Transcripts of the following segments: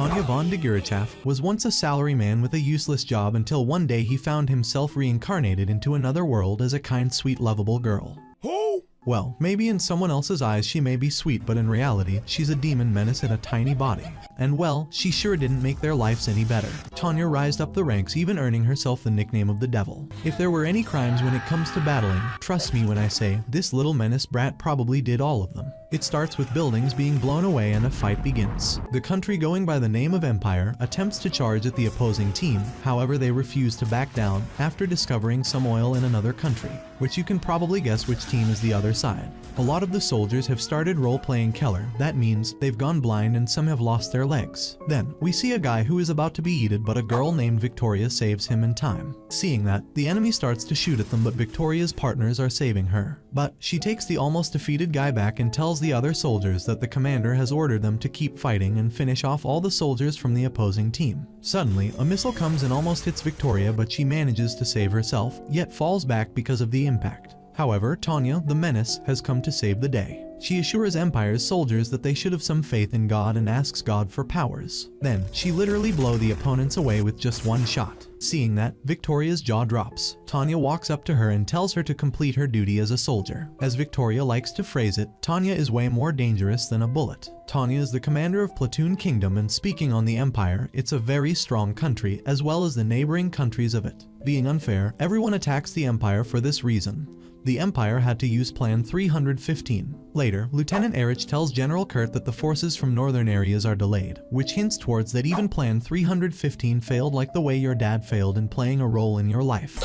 Tanya Degurechaff was once a salaryman with a useless job until one day he found himself reincarnated into another world as a kind, sweet, lovable girl. Well, maybe in someone else's eyes she may be sweet, but in reality, she's a demon menace in a tiny body. And well, she sure didn't make their lives any better. Tanya rised up the ranks, even earning herself the nickname of the devil. If there were any crimes when it comes to battling, trust me when I say, this little menace brat probably did all of them. It starts with buildings being blown away and a fight begins. The country going by the name of Empire attempts to charge at the opposing team, however they refuse to back down after discovering some oil in another country, which you can probably guess which team is the other side. A lot of the soldiers have started role-playing Keller. That means they've gone blind and some have lost their legs. Then, we see a guy who is about to be eaten, but a girl named Victoria saves him in time. Seeing that, the enemy starts to shoot at them, but Victoria's partners are saving her. But she takes the almost defeated guy back and tells the other soldiers that the commander has ordered them to keep fighting and finish off all the soldiers from the opposing team. Suddenly, a missile comes and almost hits Victoria, but she manages to save herself, yet falls back because of the impact. However, Tanya, the menace, has come to save the day. She assures Empire's soldiers that they should have some faith in God and asks God for powers. Then, she literally blows the opponents away with just one shot. Seeing that, Victoria's jaw drops. Tanya walks up to her and tells her to complete her duty as a soldier. As Victoria likes to phrase it, Tanya is way more dangerous than a bullet. Tanya is the commander of Platoon Kingdom, and speaking on the Empire, it's a very strong country as well as the neighboring countries of it. Being unfair, everyone attacks the Empire for this reason. The Empire had to use Plan 315. Later, Lieutenant Erich tells General Kurt that the forces from northern areas are delayed, which hints towards that even Plan 315 failed, like the way your dad failed in playing a role in your life.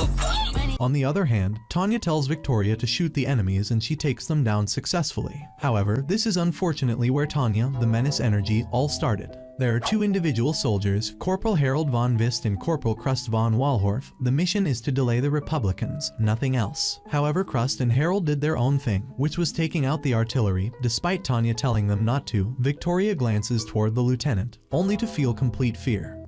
On the other hand, Tanya tells Victoria to shoot the enemies and she takes them down successfully. However, this is unfortunately where Tanya, the menace energy, all started. There are two individual soldiers, Corporal Harold von Vist and Corporal Krust von Walhorf. The mission is to delay the Republicans, nothing else. However, Krust and Harold did their own thing, which was taking out the artillery. Despite Tanya telling them not to, Victoria glances toward the lieutenant, only to feel complete fear.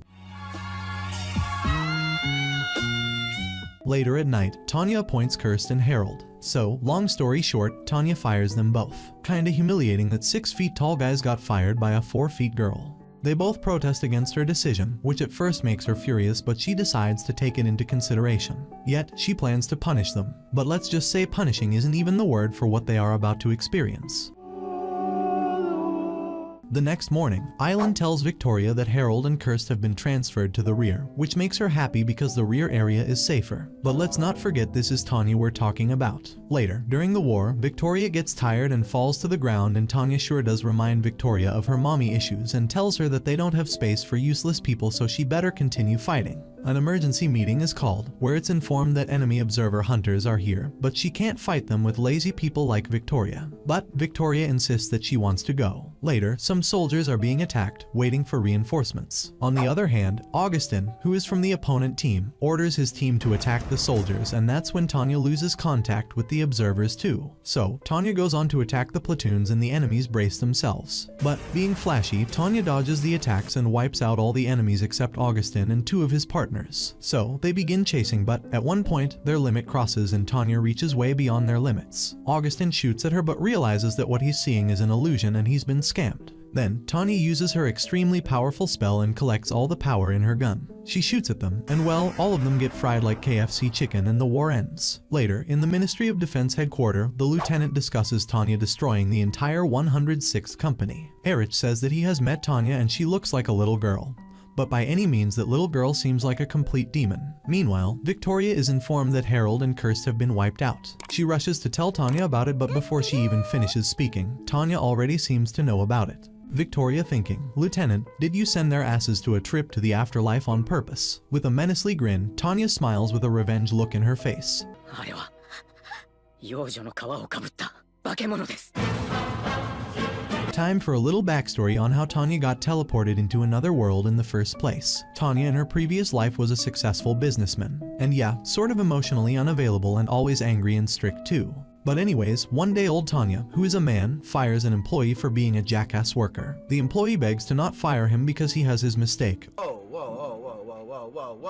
Later at night, Tanya appoints Kirst and Harold. So, long story short, Tanya fires them both. Kinda humiliating that 6 feet tall guys got fired by a 4 feet girl. They both protest against her decision, which at first makes her furious, but she decides to take it into consideration. Yet, she plans to punish them. But let's just say punishing isn't even the word for what they are about to experience. The next morning, Island tells Victoria that Harold and Kirst have been transferred to the rear, which makes her happy because the rear area is safer. But let's not forget this is Tanya we're talking about. Later, during the war, Victoria gets tired and falls to the ground, and Tanya sure does remind Victoria of her mommy issues and tells her that they don't have space for useless people, so she better continue fighting. An emergency meeting is called, where it's informed that enemy observer hunters are here, but she can't fight them with lazy people like Victoria. But Victoria insists that she wants to go. Later, some soldiers are being attacked, waiting for reinforcements. On the other hand, Augustin, who is from the opponent team, orders his team to attack the soldiers, and that's when Tanya loses contact with the observers too. So, Tanya goes on to attack the platoons and the enemies brace themselves. But, being flashy, Tanya dodges the attacks and wipes out all the enemies except Augustin and 2 of his partners. So, they begin chasing, but at one point, their limit crosses and Tanya reaches way beyond their limits. Augustin shoots at her but realizes that what he's seeing is an illusion and he's been scammed. Then, Tanya uses her extremely powerful spell and collects all the power in her gun. She shoots at them, and well, all of them get fried like KFC chicken and the war ends. Later, in the Ministry of Defense headquarters, the lieutenant discusses Tanya destroying the entire 106th company. Erich says that he has met Tanya and she looks like a little girl. But by any means that little girl seems like a complete demon. Meanwhile, Victoria is informed that Harold and Kirst have been wiped out. She rushes to tell Tanya about it, but before she even finishes speaking, Tanya already seems to know about it. Victoria thinking, Lieutenant, did you send their asses to a trip to the afterlife on purpose? With a menacing grin, Tanya smiles with a revenge look in her face. Time for a little backstory on how Tanya got teleported into another world in the first place. Tanya in her previous life was a successful businessman. And yeah, sort of emotionally unavailable and always angry and strict too. But anyways, one day old Tanya, who is a man, fires an employee for being a jackass worker. The employee begs to not fire him because he has his mistake.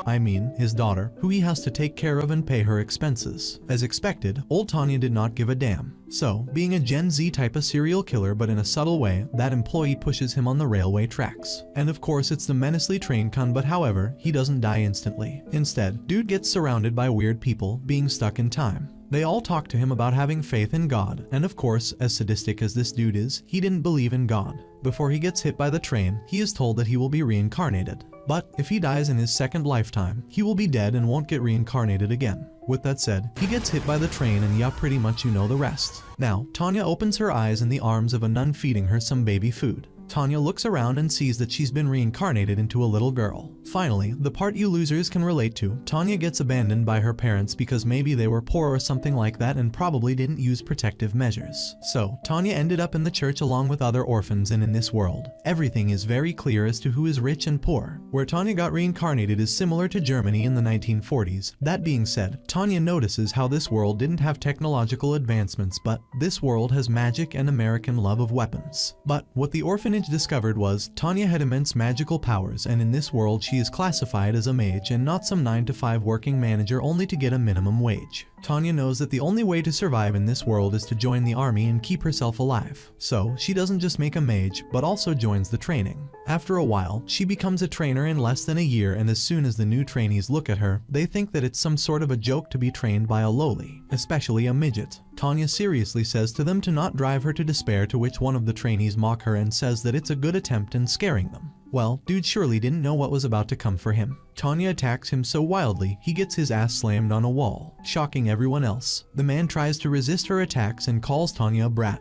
I mean, his daughter, who he has to take care of and pay her expenses. As expected, old Tanya did not give a damn. So, being a Gen Z type of serial killer but in a subtle way, that employee pushes him on the railway tracks. And of course it's the menacely train con, but however, he doesn't die instantly. Instead, dude gets surrounded by weird people, being stuck in time. They all talk to him about having faith in God, and of course, as sadistic as this dude is, he didn't believe in God. Before he gets hit by the train, he is told that he will be reincarnated. But if he dies in his second lifetime, he will be dead and won't get reincarnated again. With that said, he gets hit by the train and yeah, pretty much you know the rest. Now, Tanya opens her eyes in the arms of a nun feeding her some baby food. Tanya looks around and sees that she's been reincarnated into a little girl. Finally, the part you losers can relate to, Tanya gets abandoned by her parents because maybe they were poor or something like that and probably didn't use protective measures. So, Tanya ended up in the church along with other orphans, and in this world, everything is very clear as to who is rich and poor. Where Tanya got reincarnated is similar to Germany in the 1940s. That being said, Tanya notices how this world didn't have technological advancements, but this world has magic and American love of weapons. But what the orphanage discovered was Tanya had immense magical powers, and in this world she is classified as a mage and not some 9-to-5 working manager only to get a minimum wage. Tanya knows that the only way to survive in this world is to join the army and keep herself alive. So she doesn't just make a mage, but also joins the training. After a while, she becomes a trainer in less than a year, and as soon as the new trainees look at her, they think that it's some sort of a joke to be trained by a lowly, especially a midget. Tanya seriously says to them to not drive her to despair, to which one of the trainees mock her and says that it's a good attempt in scaring them. Well, dude surely didn't know what was about to come for him. Tanya attacks him so wildly, he gets his ass slammed on a wall, shocking everyone else. The man tries to resist her attacks and calls Tanya a brat.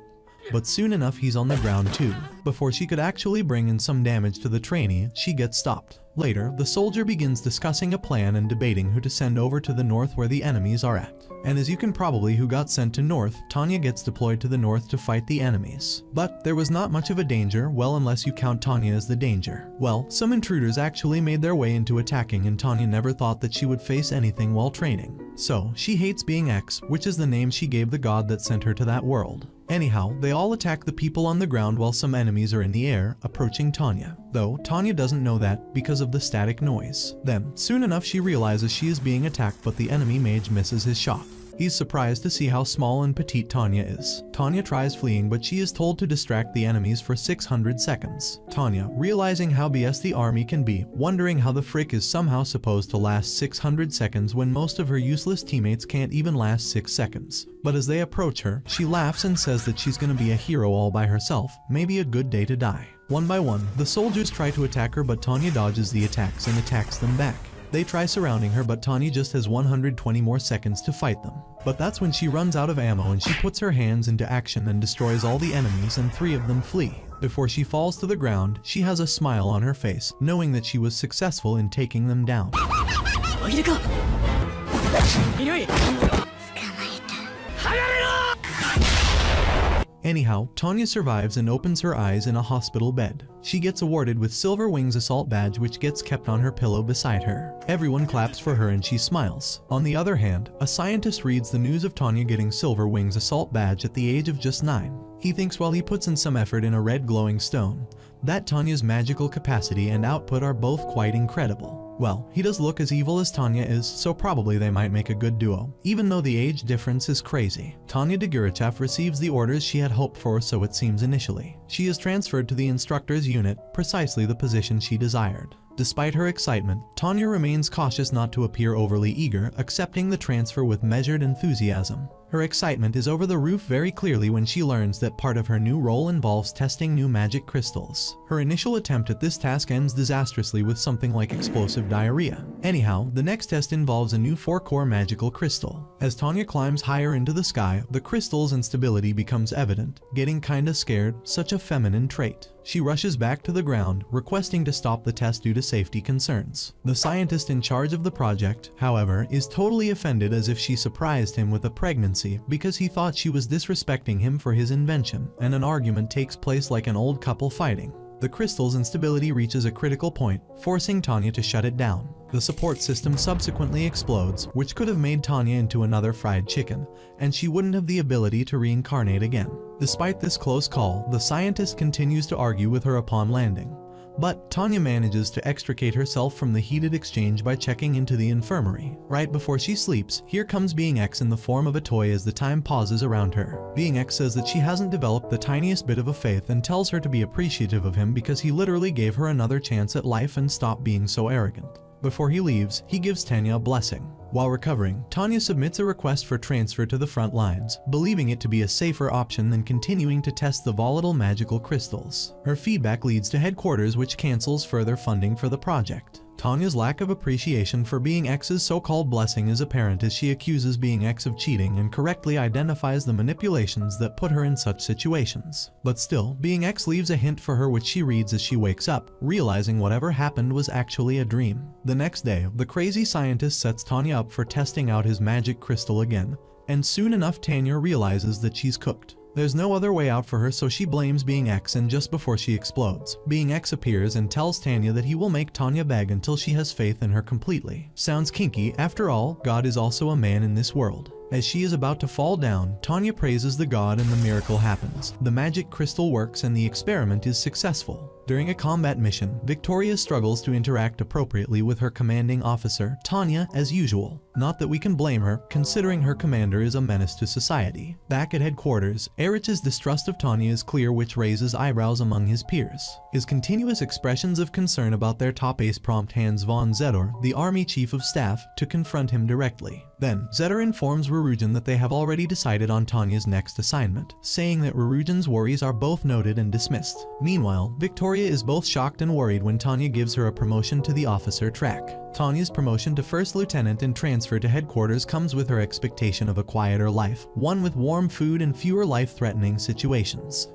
But soon enough he's on the ground too. Before she could actually bring in some damage to the trainee, she gets stopped. Later, the soldier begins discussing a plan and debating who to send over to the north where the enemies are at. And as you can probably who got sent to north, Tanya gets deployed to the north to fight the enemies. But there was not much of a danger, well, unless you count Tanya as the danger. Well, some intruders actually made their way into attacking, and Tanya never thought that she would face anything while training. So, she hates being X, which is the name she gave the god that sent her to that world. Anyhow, they all attack the people on the ground while some enemies are in the air, approaching Tanya. Though, Tanya doesn't know that because of the static noise. Then, soon enough she realizes she is being attacked, but the enemy mage misses his shot. He's surprised to see how small and petite Tanya is. Tanya tries fleeing, but she is told to distract the enemies for 600 seconds. Tanya, realizing how BS the army can be, wondering how the frick is somehow supposed to last 600 seconds when most of her useless teammates can't even last 6 seconds. But as they approach her, she laughs and says that she's gonna be a hero all by herself, maybe a good day to die. One by one, the soldiers try to attack her, but Tanya dodges the attacks and attacks them back. They try surrounding her, but Tanya just has 120 more seconds to fight them. But that's when she runs out of ammo and she puts her hands into action and destroys all the enemies, and 3 of them flee. Before she falls to the ground, she has a smile on her face, knowing that she was successful in taking them down. Anyhow, Tanya survives and opens her eyes in a hospital bed. She gets awarded with Silver Wings Assault badge, which gets kept on her pillow beside her. Everyone claps for her and she smiles. On the other hand, a scientist reads the news of Tanya getting Silver Wings Assault badge at the age of just 9. He thinks while he puts in some effort in a red glowing stone, that Tanya's magical capacity and output are both quite incredible. Well, he does look as evil as Tanya is, so probably they might make a good duo, even though the age difference is crazy. Tanya Degurechaff receives the orders she had hoped for, so it seems initially. She is transferred to the instructor's unit, precisely the position she desired. Despite her excitement, Tanya remains cautious not to appear overly eager, accepting the transfer with measured enthusiasm. Her excitement is over the roof very clearly when she learns that part of her new role involves testing new magic crystals. Her initial attempt at this task ends disastrously with something like explosive diarrhea. Anyhow, the next test involves a new 4-core magical crystal. As Tanya climbs higher into the sky, the crystal's instability becomes evident. Getting kinda scared, such a feminine trait. She rushes back to the ground, requesting to stop the test due to safety concerns. The scientist in charge of the project, however, is totally offended, as if she surprised him with a pregnancy because he thought she was disrespecting him for his invention, and an argument takes place like an old couple fighting. The crystal's instability reaches a critical point, forcing Tanya to shut it down. The support system subsequently explodes, which could have made Tanya into another fried chicken, and she wouldn't have the ability to reincarnate again. Despite this close call, the scientist continues to argue with her upon landing. But Tanya manages to extricate herself from the heated exchange by checking into the infirmary. Right before she sleeps, here comes Being X in the form of a toy as the time pauses around her. Being X says that she hasn't developed the tiniest bit of a faith and tells her to be appreciative of him because he literally gave her another chance at life and stop being so arrogant. Before he leaves, he gives Tanya a blessing. While recovering, Tanya submits a request for transfer to the front lines, believing it to be a safer option than continuing to test the volatile magical crystals. Her feedback leads to headquarters, which cancels further funding for the project. Tanya's lack of appreciation for Being X's so-called blessing is apparent as she accuses Being X of cheating and correctly identifies the manipulations that put her in such situations. But still, Being X leaves a hint for her which she reads as she wakes up, realizing whatever happened was actually a dream. The next day, the crazy scientist sets Tanya up for testing out his magic crystal again, and soon enough Tanya realizes that she's cooked. There's no other way out for her, so she blames Being X, and just before she explodes, Being X appears and tells Tanya that he will make Tanya beg until she has faith in her completely. Sounds kinky, after all, God is also a man in this world. As she is about to fall down, Tanya praises the god and the miracle happens. The magic crystal works and the experiment is successful. During a combat mission, Victoria struggles to interact appropriately with her commanding officer, Tanya, as usual. Not that we can blame her, considering her commander is a menace to society. Back at headquarters, Erich's distrust of Tanya is clear, which raises eyebrows among his peers. His continuous expressions of concern about their top ace prompt Hans von Zedor, the army chief of staff, to confront him directly. Then, Zedor informs Rurujan that they have already decided on Tanya's next assignment, saying that Rurujan's worries are both noted and dismissed. Meanwhile, Victoria is both shocked and worried when Tanya gives her a promotion to the officer track. Tanya's promotion to first lieutenant and transfer to headquarters comes with her expectation of a quieter life, one with warm food and fewer life-threatening situations.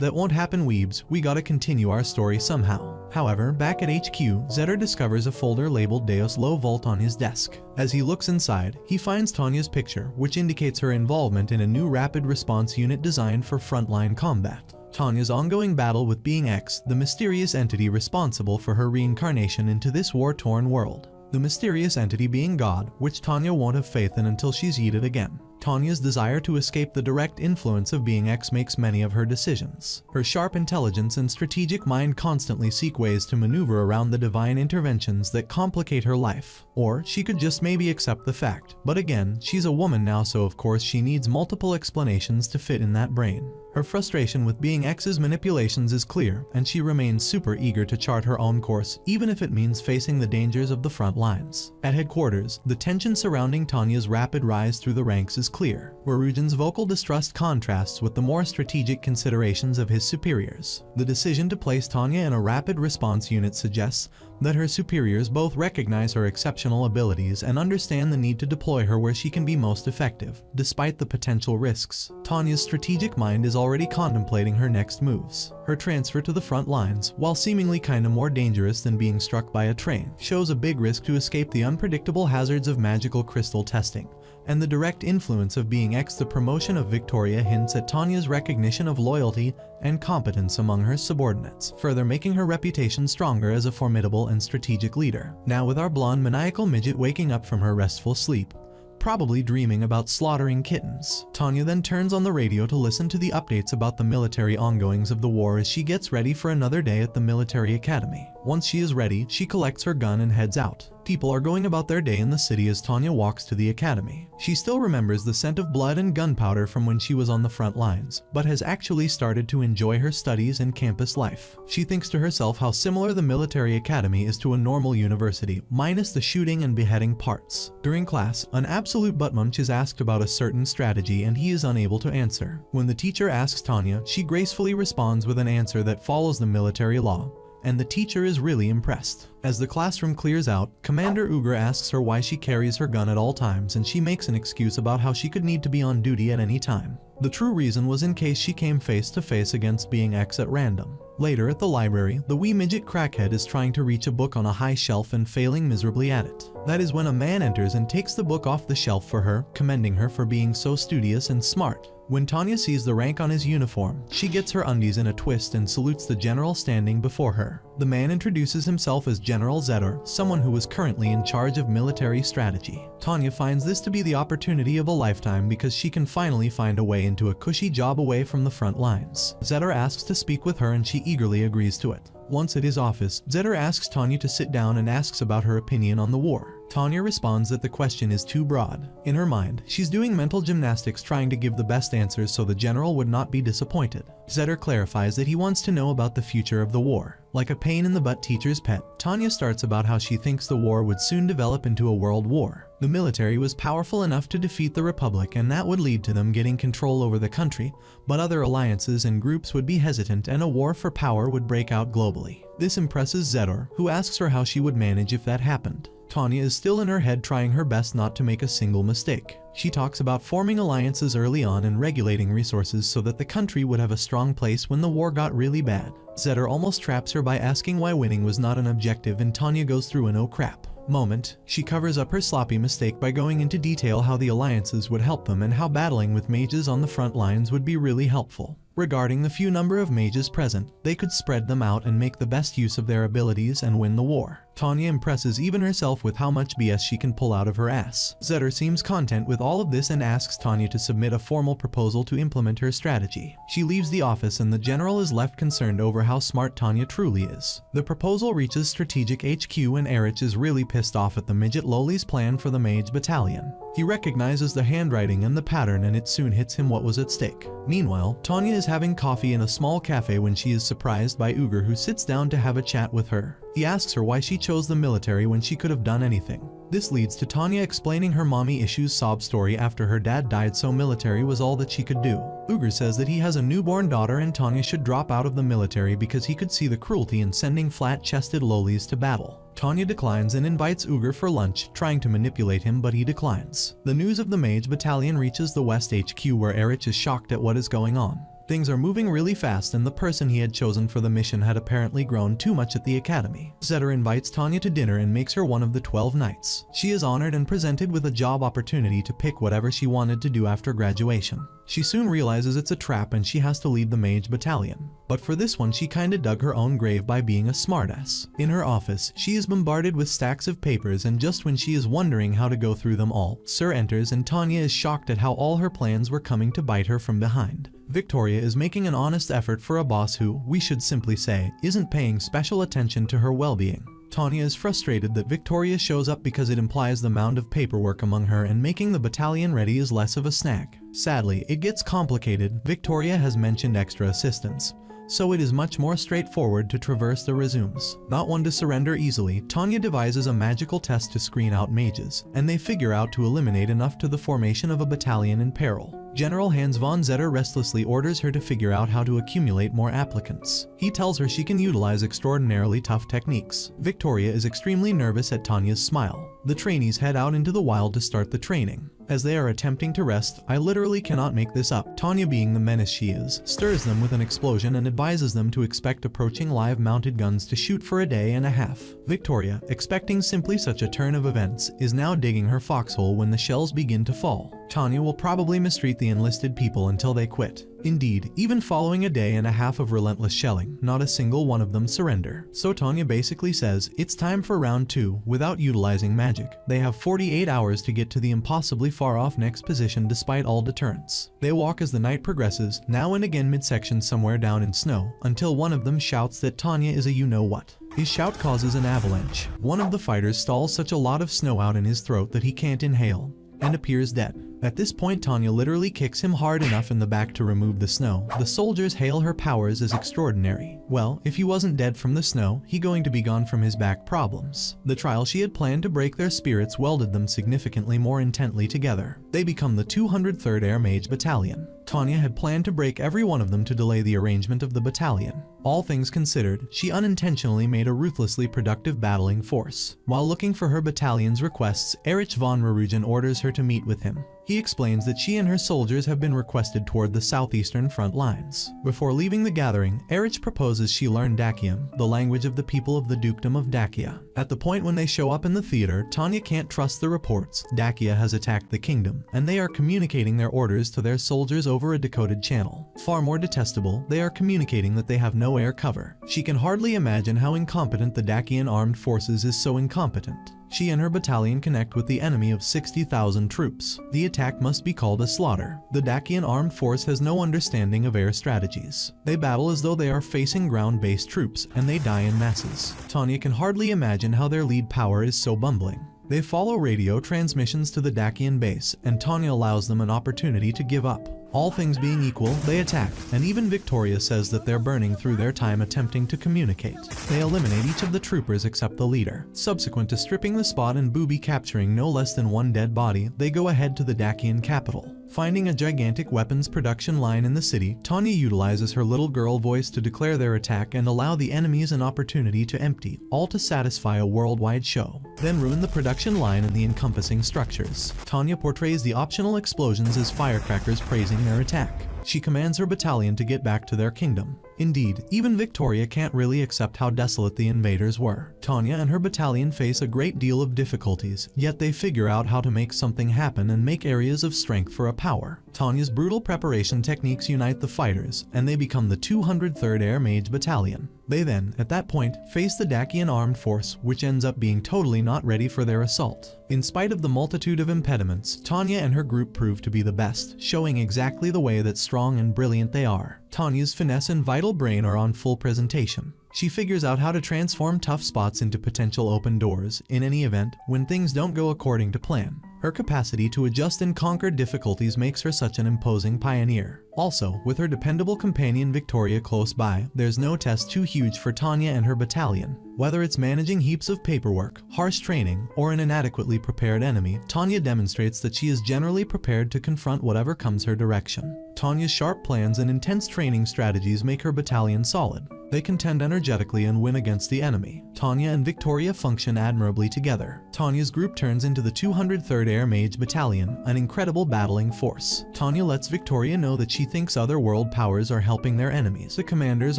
That won't happen, weebs. We gotta continue our story somehow. However, back at HQ, Zedor discovers a folder labeled Deus Low Vault on his desk. As he looks inside, he finds Tanya's picture, which indicates her involvement in a new rapid response unit designed for frontline combat. Tanya's ongoing battle with Being X, the mysterious entity responsible for her reincarnation into this war-torn world. The mysterious entity being God, which Tanya won't have faith in until she's yeeted again. Tanya's desire to escape the direct influence of Being X makes many of her decisions. Her sharp intelligence and strategic mind constantly seek ways to maneuver around the divine interventions that complicate her life. Or she could just maybe accept the fact. But again, she's a woman now, so of course she needs multiple explanations to fit in that brain. Her frustration with Being X's manipulations is clear, and she remains super eager to chart her own course, even if it means facing the dangers of the front lines. At headquarters, the tension surrounding Tanya's rapid rise through the ranks is clear. Rurujan's vocal distrust contrasts with the more strategic considerations of his superiors. The decision to place Tanya in a rapid response unit suggests that her superiors both recognize her exceptional abilities and understand the need to deploy her where she can be most effective, despite the potential risks. Tanya's strategic mind is already contemplating her next moves. Her transfer to the front lines, while seemingly kinda more dangerous than being struck by a train, shows a big risk to escape the unpredictable hazards of magical crystal testing. And the direct influence of Being X, the promotion of Victoria, hints at Tanya's recognition of loyalty and competence among her subordinates, further making her reputation stronger as a formidable and strategic leader. Now with our blonde maniacal midget waking up from her restful sleep, probably dreaming about slaughtering kittens, Tanya then turns on the radio to listen to the updates about the military ongoings of the war as she gets ready for another day at the military academy. Once she is ready, she collects her gun and heads out. People are going about their day in the city as Tanya walks to the academy. She still remembers the scent of blood and gunpowder from when she was on the front lines, but has actually started to enjoy her studies and campus life. She thinks to herself how similar the military academy is to a normal university, minus the shooting and beheading parts. During class, an absolute buttmunch is asked about a certain strategy and he is unable to answer. When the teacher asks Tanya, she gracefully responds with an answer that follows the military law, and the teacher is really impressed. As the classroom clears out, Commander Uger asks her why she carries her gun at all times, and she makes an excuse about how she could need to be on duty at any time. The true reason was in case she came face to face against Being X at random. Later at the library, the wee midget crackhead is trying to reach a book on a high shelf and failing miserably at it. That is when a man enters and takes the book off the shelf for her, commending her for being so studious and smart. When Tanya sees the rank on his uniform, she gets her undies in a twist and salutes the general standing before her. The man introduces himself as General Zetor, someone who was currently in charge of military strategy. Tanya finds this to be the opportunity of a lifetime because she can finally find a way into a cushy job away from the front lines. Zetor asks to speak with her and she eagerly agrees to it. Once at his office, Zetor asks Tanya to sit down and asks about her opinion on the war. Tanya responds that the question is too broad. In her mind, she's doing mental gymnastics trying to give the best answers so the general would not be disappointed. Zetor clarifies that he wants to know about the future of the war. Like a pain-in-the-butt teacher's pet, Tanya starts about how she thinks the war would soon develop into a world war. The military was powerful enough to defeat the Republic and that would lead to them getting control over the country, but other alliances and groups would be hesitant and a war for power would break out globally. This impresses Zetor, who asks her how she would manage if that happened. Tanya is still in her head trying her best not to make a single mistake. She talks about forming alliances early on and regulating resources so that the country would have a strong place when the war got really bad. Zetor almost traps her by asking why winning was not an objective and Tanya goes through an oh crap moment. She covers up her sloppy mistake by going into detail how the alliances would help them and how battling with mages on the front lines would be really helpful. Regarding the few number of mages present, they could spread them out and make the best use of their abilities and win the war. Tanya impresses even herself with how much BS she can pull out of her ass. Zetor seems content with all of this and asks Tanya to submit a formal proposal to implement her strategy. She leaves the office and the general is left concerned over how smart Tanya truly is. The proposal reaches Strategic HQ and Erich is really pissed off at the midget Loli's plan for the mage battalion. He recognizes the handwriting and the pattern and it soon hits him what was at stake. Meanwhile, Tanya is having coffee in a small cafe when she is surprised by Ugur, who sits down to have a chat with her. He asks her why she chose the military when she could have done anything. This leads to Tanya explaining her mommy issues sob story after her dad died, so military was all that she could do. Ugur says that he has a newborn daughter and Tanya should drop out of the military because he could see the cruelty in sending flat-chested lolis to battle. Tanya declines and invites Ugur for lunch, trying to manipulate him, but he declines. The news of the mage battalion reaches the West HQ where Erich is shocked at what is going on. Things are moving really fast and the person he had chosen for the mission had apparently grown too much at the academy. Zetor invites Tanya to dinner and makes her one of the 12 knights. She is honored and presented with a job opportunity to pick whatever she wanted to do after graduation. She soon realizes it's a trap and she has to lead the mage battalion. But for this one she kinda dug her own grave by being a smartass. In her office, she is bombarded with stacks of papers and just when she is wondering how to go through them all, Sir enters and Tanya is shocked at how all her plans were coming to bite her from behind. Victoria is making an honest effort for a boss who, we should simply say, isn't paying special attention to her well-being. Tanya is frustrated that Victoria shows up because it implies the mound of paperwork among her and making the battalion ready is less of a snag. Sadly, it gets complicated. Victoria has mentioned extra assistance, so it is much more straightforward to traverse the resumes. Not one to surrender easily, Tanya devises a magical test to screen out mages, and they figure out to eliminate enough to the formation of a battalion in peril. General Hans von Zetor restlessly orders her to figure out how to accumulate more applicants. He tells her she can utilize extraordinarily tough techniques. Victoria is extremely nervous at Tanya's smile. The trainees head out into the wild to start the training. As they are attempting to rest, I literally cannot make this up, Tanya, being the menace she is, stirs them with an explosion and advises them to expect approaching live mounted guns to shoot for a day and a half. Victoria, expecting simply such a turn of events, is now digging her foxhole when the shells begin to fall. Tanya will probably mistreat the enlisted people until they quit. Indeed, even following a day and a half of relentless shelling, not a single one of them surrender. So Tanya basically says, it's time for round 2, without utilizing magic. They have 48 hours to get to the impossibly far off next position despite all deterrents. They walk as the night progresses, now and again midsection somewhere down in snow, until one of them shouts that Tanya is a you-know-what. His shout causes an avalanche. One of the fighters stalls such a lot of snow out in his throat that he can't inhale, and appears dead. At this point, Tanya literally kicks him hard enough in the back to remove the snow. The soldiers hail her powers as extraordinary. Well, if he wasn't dead from the snow, he going to be gone from his back problems. The trial she had planned to break their spirits welded them significantly more intently together. They become the 203rd Air Mage Battalion. Tanya had planned to break every one of them to delay the arrangement of the battalion. All things considered, she unintentionally made a ruthlessly productive battling force. While looking for her battalion's requests, Erich von Rurugen orders her to meet with him. He explains that she and her soldiers have been requested toward the southeastern front lines. Before leaving the gathering, Erich proposes she learn Dacian, the language of the people of the Dukedom of Dacia. At the point when they show up in the theater, Tanya can't trust the reports. Dacia has attacked the kingdom, and they are communicating their orders to their soldiers over a decoded channel. Far more detestable, they are communicating that they have no air cover. She can hardly imagine how incompetent the Dacian armed forces is so incompetent. She and her battalion connect with the enemy of 60,000 troops. The attack must be called a slaughter. The Dacian armed force has no understanding of air strategies. They battle as though they are facing ground-based troops, and they die in masses. Tanya can hardly imagine how their lead power is so bumbling. They follow radio transmissions to the Dacian base, and Tanya allows them an opportunity to give up. All things being equal, they attack, and even Victoria says that they're burning through their time attempting to communicate. They eliminate each of the troopers except the leader. Subsequent to stripping the spot and booby capturing no less than one dead body, they go ahead to the Dacian capital. Finding a gigantic weapons production line in the city, Tanya utilizes her little girl voice to declare their attack and allow the enemies an opportunity to empty, all to satisfy a worldwide show. Then ruin the production line and the encompassing structures. Tanya portrays the optional explosions as firecrackers praising their attack. She commands her battalion to get back to their kingdom. Indeed, even Victoria can't really accept how desolate the invaders were. Tanya and her battalion face a great deal of difficulties, yet they figure out how to make something happen and make areas of strength for a power. Tanya's brutal preparation techniques unite the fighters, and they become the 203rd Air Mage Battalion. They then, at that point, face the Dacian armed force, which ends up being totally not ready for their assault. In spite of the multitude of impediments, Tanya and her group prove to be the best, showing exactly the way that strong and brilliant they are. Tanya's finesse and vital brain are on full presentation. She figures out how to transform tough spots into potential open doors, in any event, when things don't go according to plan. Her capacity to adjust and conquer difficulties makes her such an imposing pioneer. Also, with her dependable companion Victoria close by, there's no test too huge for Tanya and her battalion. Whether it's managing heaps of paperwork, harsh training, or an inadequately prepared enemy, Tanya demonstrates that she is generally prepared to confront whatever comes her direction. Tanya's sharp plans and intense training strategies make her battalion solid. They contend energetically and win against the enemy. Tanya and Victoria function admirably together. Tanya's group turns into the 203rd Air Mage Battalion, an incredible battling force. Tanya lets Victoria know that she thinks other world powers are helping their enemies. The commanders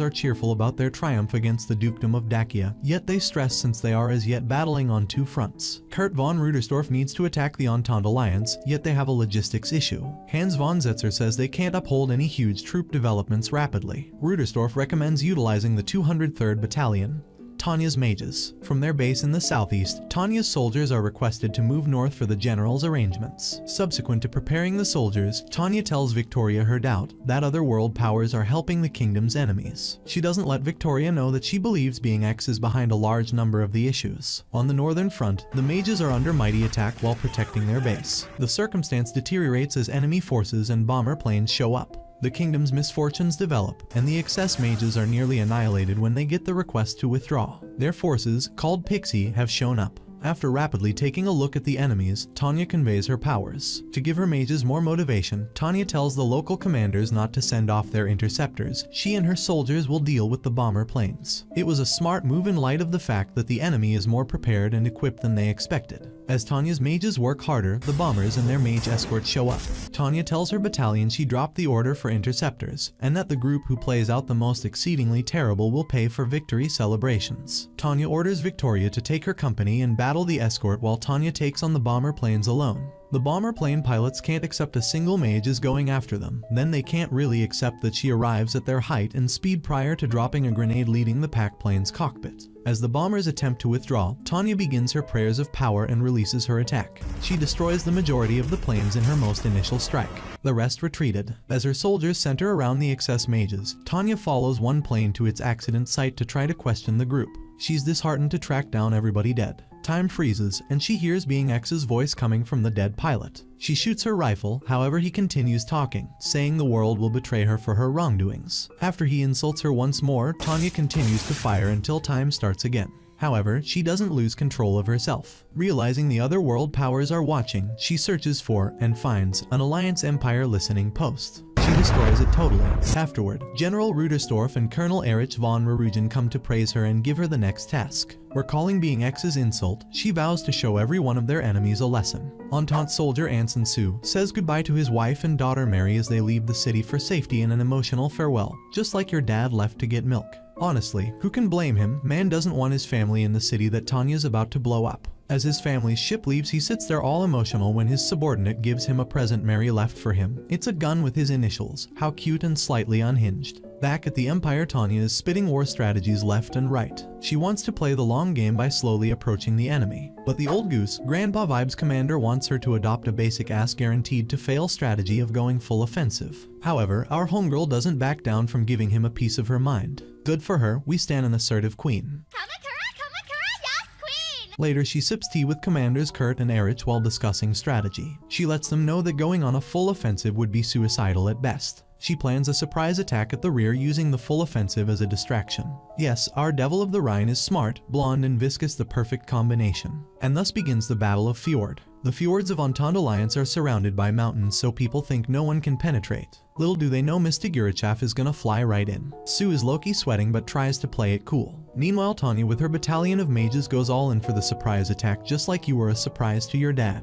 are cheerful about their triumph against the Dukedom of Dacia, yet they stress since they are as yet battling on two fronts. Kurt von Rudersdorf needs to attack the Entente Alliance, yet they have a logistics issue. Hans von Zetzer says they can't uphold any huge troop developments rapidly. Rudersdorf recommends utilizing the 203rd Battalion, Tanya's mages. From their base in the southeast, Tanya's soldiers are requested to move north for the general's arrangements. Subsequent to preparing the soldiers, Tanya tells Victoria her doubt that other world powers are helping the kingdom's enemies. She doesn't let Victoria know that she believes Being X is behind a large number of the issues. On the northern front, the mages are under mighty attack while protecting their base. The circumstance deteriorates as enemy forces and bomber planes show up. The kingdom's misfortunes develop, and the excess mages are nearly annihilated when they get the request to withdraw. Their forces, called Pixie, have shown up. After rapidly taking a look at the enemies, Tanya conveys her powers. To give her mages more motivation, Tanya tells the local commanders not to send off their interceptors. She and her soldiers will deal with the bomber planes. It was a smart move in light of the fact that the enemy is more prepared and equipped than they expected. As Tanya's mages work harder, the bombers and their mage escorts show up. Tanya tells her battalion she dropped the order for interceptors, and that the group who plays out the most exceedingly terrible will pay for victory celebrations. Tanya orders Victoria to take her company and battle the escort while Tanya takes on the bomber planes alone. The bomber plane pilots can't accept a single mage is going after them, then they can't really accept that she arrives at their height and speed prior to dropping a grenade leading the pack plane's cockpit. As the bombers attempt to withdraw, Tanya begins her prayers of power and releases her attack. She destroys the majority of the planes in her most initial strike. The rest retreated. As her soldiers center around the excess mages, Tanya follows one plane to its accident site to try to question the group. She's disheartened to track down everybody dead. Time freezes, and she hears Being X's voice coming from the dead pilot. She shoots her rifle, however he continues talking, saying the world will betray her for her wrongdoings. After he insults her once more, Tanya continues to fire until time starts again. However, she doesn't lose control of herself. Realizing the other world powers are watching, she searches for, and finds, an Alliance Empire listening post. she destroys it totally. Afterward, General Rudersdorf and Colonel Erich von Rugen come to praise her and give her the next task. Recalling being X's insult, she vows to show every one of their enemies a lesson. Entente soldier Anson Su says goodbye to his wife and daughter Mary as they leave the city for safety in an emotional farewell, just like your dad left to get milk. Honestly, who can blame him? Man doesn't want his family in the city that Tanya's about to blow up. As his family's ship leaves, he sits there all emotional when his subordinate gives him a present Mary left for him. It's a gun with his initials. How cute and slightly unhinged. Back at the Empire, Tanya is spitting war strategies left and right. She wants to play the long game by slowly approaching the enemy. But the old goose, Grandpa Vibes commander, wants her to adopt a basic ass guaranteed to fail strategy of going full offensive. However, our homegirl doesn't back down from giving him a piece of her mind. Good for her, we stand an assertive queen. Later, she sips tea with commanders Kurt and Erich while discussing strategy. She lets them know that going on a full offensive would be suicidal at best. She plans a surprise attack at the rear using the full offensive as a distraction. Yes, our Devil of the Rhine is smart, blonde and viscous, the perfect combination. And thus begins the Battle of Fjord. The fjords of Entente Alliance are surrounded by mountains, so people think no one can penetrate. Little do they know Miss Degurechaff is gonna fly right in. Sue is low-key sweating but tries to play it cool. Meanwhile, Tanya with her battalion of mages goes all in for the surprise attack, just like you were a surprise to your dad.